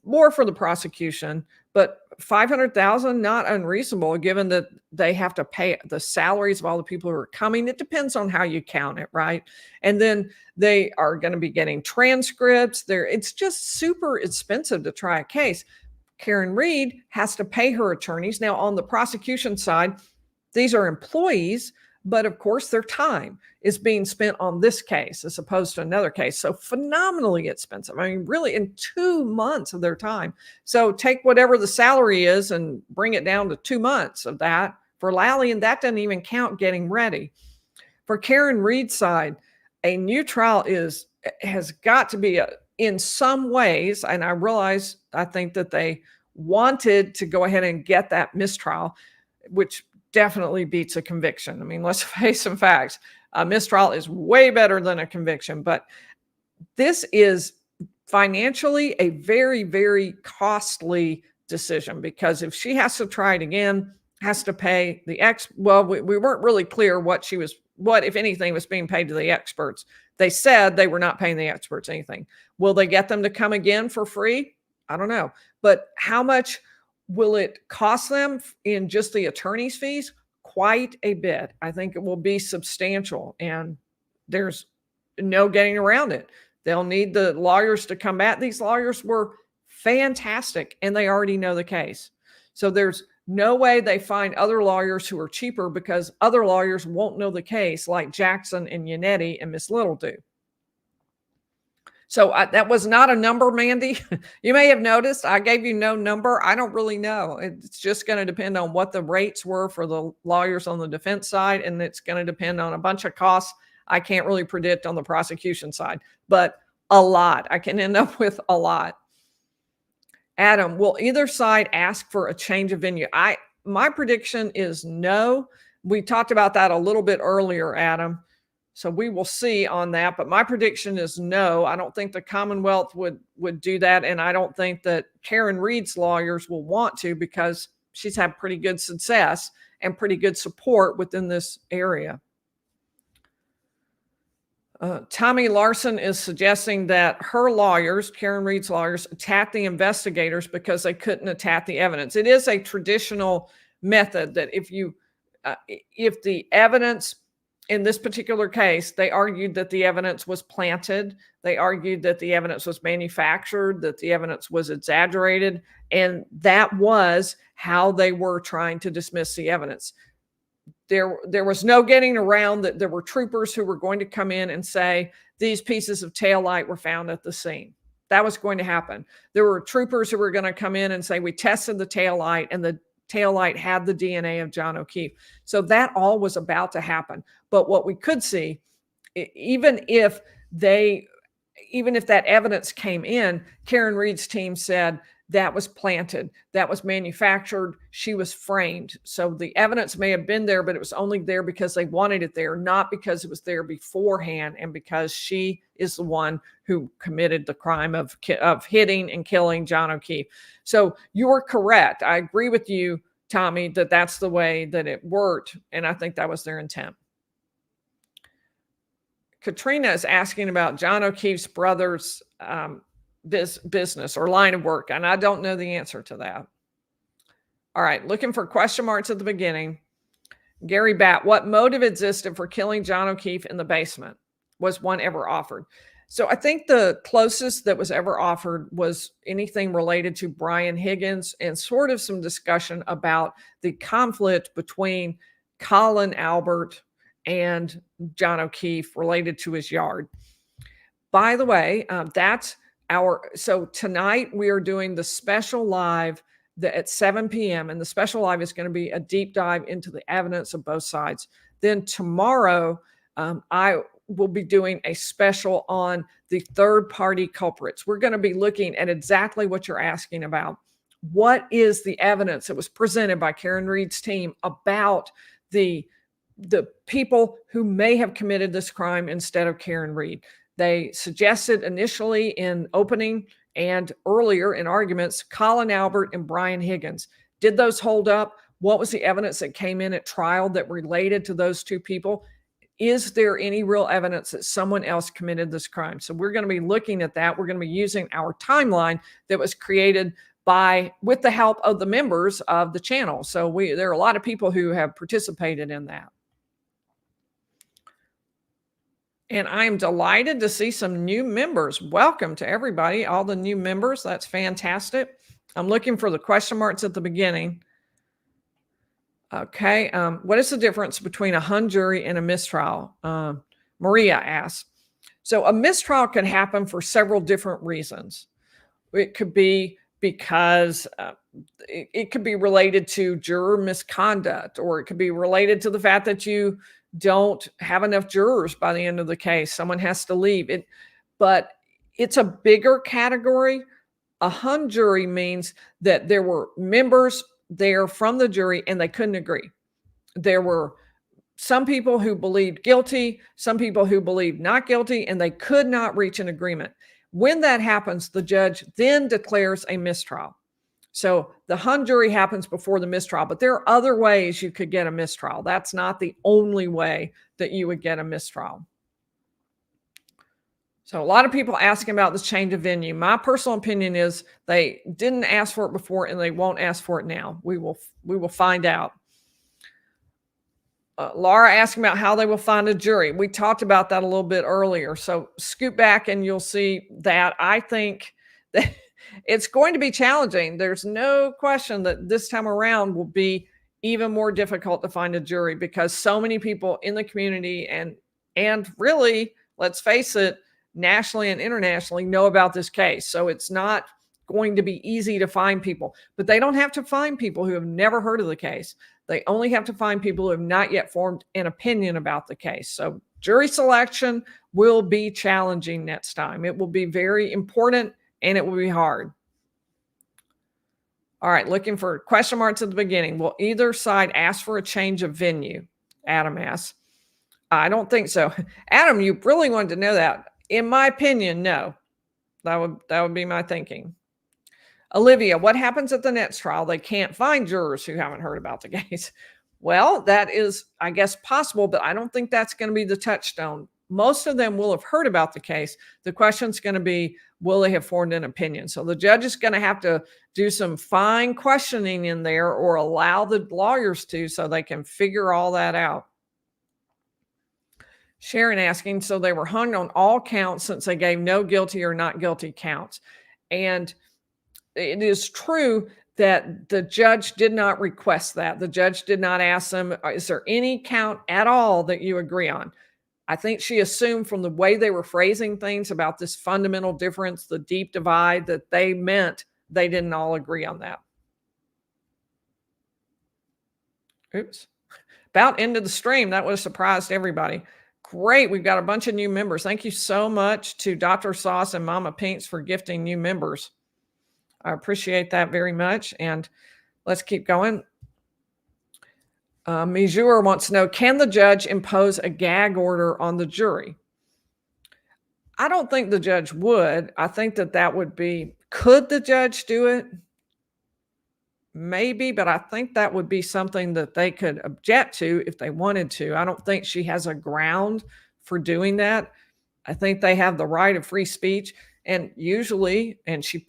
more for the prosecution, but $500,000, not unreasonable, given that they have to pay the salaries of all the people who are coming. It depends on how you count it, right? And then they are going to be getting transcripts. It's just super expensive to try a case. Karen Reed has to pay her attorneys. Now, on the prosecution side, these are employees, but of course their time is being spent on this case as opposed to another case. So phenomenally expensive. I mean, really in 2 months of their time. So take whatever the salary is and bring it down to 2 months of that. For Lally, and that doesn't even count getting ready. For Karen Reed's side, a new trial has got to be in some ways, and I think that they wanted to go ahead and get that mistrial, which definitely beats a conviction. I mean, let's face some facts. A mistrial is way better than a conviction, but this is financially a very, very costly decision, because if she has to try it again, has to pay the we weren't really clear what, if anything, was being paid to the experts. They said they were not paying the experts anything. Will they get them to come again for free? I don't know. But how much will it cost them in just the attorney's fees? Quite a bit. I think it will be substantial, and there's no getting around it. They'll need the lawyers to come back. These lawyers were fantastic, and they already know the case. So there's no way they find other lawyers who are cheaper, because other lawyers won't know the case like Jackson and Yannetti and Miss Little do. So that was not a number, Mandy. You may have noticed I gave you no number. I don't really know. It's just going to depend on what the rates were for the lawyers on the defense side, and it's going to depend on a bunch of costs I can't really predict on the prosecution side, but a lot. I can end up with a lot. Adam, will either side ask for a change of venue? My prediction is no. We talked about that a little bit earlier, Adam. So we will see on that, but my prediction is no. I don't think the Commonwealth would do that, and I don't think that Karen Reed's lawyers will want to, because she's had pretty good success and pretty good support within this area. Tommy Larson is suggesting that her lawyers, Karen Reed's lawyers, attacked the investigators because they couldn't attack the evidence. It is a traditional method that if the evidence, in this particular case, they argued that the evidence was planted. They argued that the evidence was manufactured, that the evidence was exaggerated, and that was how they were trying to dismiss the evidence. There was no getting around that. There were troopers who were going to come in and say, these pieces of taillight were found at the scene. That was going to happen. There were troopers who were going to come in and say, we tested the taillight, and the taillight had the DNA of John O'Keefe. So that all was about to happen. But what we could see, even if that evidence came in, Karen Reed's team said that was planted, that was manufactured, she was framed. So the evidence may have been there, but it was only there because they wanted it there, not because it was there beforehand, and because she is the one who committed the crime of hitting and killing John O'Keefe. So you're correct. I agree with you, Tommy, that that's the way that it worked, and I think that was their intent. Katrina is asking about John O'Keefe's brother's business or line of work, and I don't know the answer to that. All right, looking for question marks at the beginning. Gary Batt, what motive existed for killing John O'Keefe in the basement? Was one ever offered? So I think the closest that was ever offered was anything related to Brian Higgins, and sort of some discussion about the conflict between Colin Albert and John O'Keefe related to his yard. By the way, so tonight we are doing the special live at 7 p.m. and the special live is going to be a deep dive into the evidence of both sides. Then tomorrow, I will be doing a special on the third-party culprits. We're going to be looking at exactly what you're asking about. What is the evidence that was presented by Karen Reed's team about the people who may have committed this crime instead of Karen Reed? They suggested initially in opening and earlier in arguments, Colin Albert and Brian Higgins. Did those hold up? What was the evidence that came in at trial that related to those two people? Is there any real evidence that someone else committed this crime? So we're going to be looking at that. We're going to be using our timeline that was created with the help of the members of the channel. So there are a lot of people who have participated in that. And I'm delighted to see some new members. Welcome to everybody, all the new members. That's fantastic. I'm looking for the question marks at the beginning. Okay. What is the difference between a hung jury and a mistrial? Maria asks. So a mistrial can happen for several different reasons. It could be because it could be related to juror misconduct, or it could be related to the fact that you don't have enough jurors by the end of the case. Someone has to leave. But it's a bigger category. A hung jury means that there were members there from the jury and they couldn't agree. There were some people who believed guilty, some people who believed not guilty, and they could not reach an agreement. When that happens, the judge then declares a mistrial. So the hung jury happens before the mistrial, but there are other ways you could get a mistrial. That's not the only way that you would get a mistrial. So a lot of people asking about this change of venue. My personal opinion is they didn't ask for it before and they won't ask for it now. We will find out. Laura asking about how they will find a jury. We talked about that a little bit earlier. So scoot back and you'll see that. I think that it's going to be challenging. There's no question that this time around will be even more difficult to find a jury because so many people in the community and really, let's face it, nationally and internationally know about this case. So it's not going to be easy to find people, but they don't have to find people who have never heard of the case. They only have to find people who have not yet formed an opinion about the case. So jury selection will be challenging next time. It will be very important and it will be hard. All right, looking for question marks at the beginning. Will either side ask for a change of venue? Adam asks. I don't think so. Adam, you really wanted to know that. In my opinion, no. That would be my thinking. Olivia, what happens at the next trial? They can't find jurors who haven't heard about the case. Well, that is, I guess, possible, but I don't think that's going to be the touchstone. Most of them will have heard about the case. The question is going to be, will they have formed an opinion? So the judge is going to have to do some fine questioning in there or allow the lawyers to so they can figure all that out. Sharon asking, so they were hung on all counts since they gave no guilty or not guilty counts. And it is true that the judge did not request that. The judge did not ask them, is there any count at all that you agree on? I think she assumed from the way they were phrasing things about this fundamental difference, the deep divide, that they meant they didn't all agree on that. Oops. About end of the stream. That would have surprised everybody. Great. We've got a bunch of new members. Thank you so much to Dr. Sauce and Mama Pinks for gifting new members. I appreciate that very much. And let's keep going. Mijur wants to know, can the judge impose a gag order on the jury? I don't think the judge would. I think that would be, could the judge do it? Maybe, but I think that would be something that they could object to if they wanted to. I don't think she has a ground for doing that. I think they have the right of free speech. And usually, and she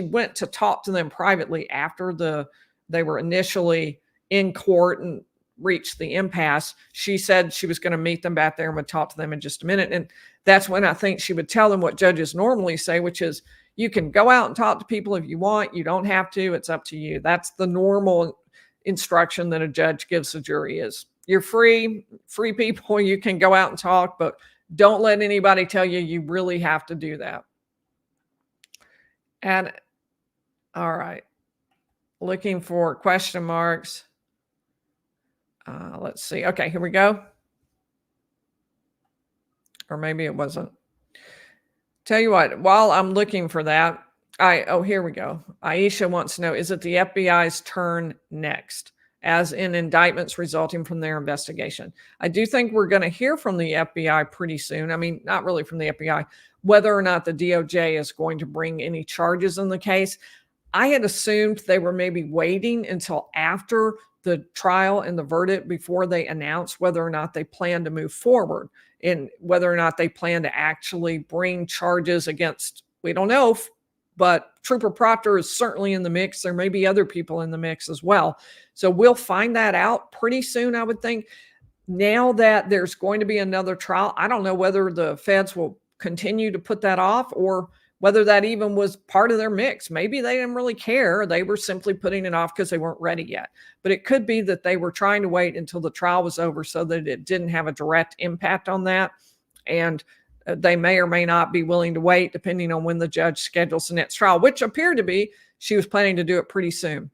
went to talk to them privately after they were initially in court and reached the impasse. She said she was going to meet them back there and would talk to them in just a minute. And that's when I think she would tell them what judges normally say, which is, you can go out and talk to people if you want. You don't have to. It's up to you. That's the normal instruction that a judge gives the jury is, you're free people. You can go out and talk, but don't let anybody tell you you really have to do that. And all right, looking for question marks. Let's see. Okay, here we go. Or maybe it wasn't. Tell you what, while I'm looking for that, here we go. Aisha wants to know, is it the FBI's turn next, as in indictments resulting from their investigation? I do think we're going to hear from the FBI pretty soon. I mean, not really from the FBI, whether or not the DOJ is going to bring any charges in the case. I had assumed they were maybe waiting until after the trial and the verdict before they announced whether or not they plan to move forward and whether or not they plan to actually bring charges against, we don't know, but Trooper Proctor is certainly in the mix. There may be other people in the mix as well. So we'll find that out pretty soon, I would think. Now that there's going to be another trial, I don't know whether the feds will continue to put that off or whether that even was part of their mix. Maybe they didn't really care. They were simply putting it off because they weren't ready yet. But it could be that they were trying to wait until the trial was over so that it didn't have a direct impact on that. And they may or may not be willing to wait depending on when the judge schedules the next trial, which appeared to be she was planning to do it pretty soon.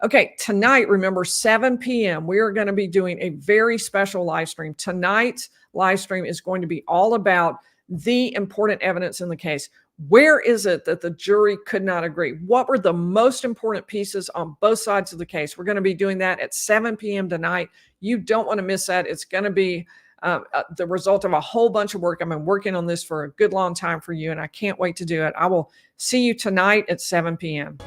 Okay, tonight, remember 7 p.m., we are going to be doing a very special live stream. Tonight's live stream is going to be all about the important evidence in the case. Where is it that the jury could not agree? What were the most important pieces on both sides of the case? We're going to be doing that at 7 p.m. tonight. You don't want to miss that. It's going to be the result of a whole bunch of work. I've been working on this for a good long time for you, and I can't wait to do it. I will see you tonight at 7 p.m.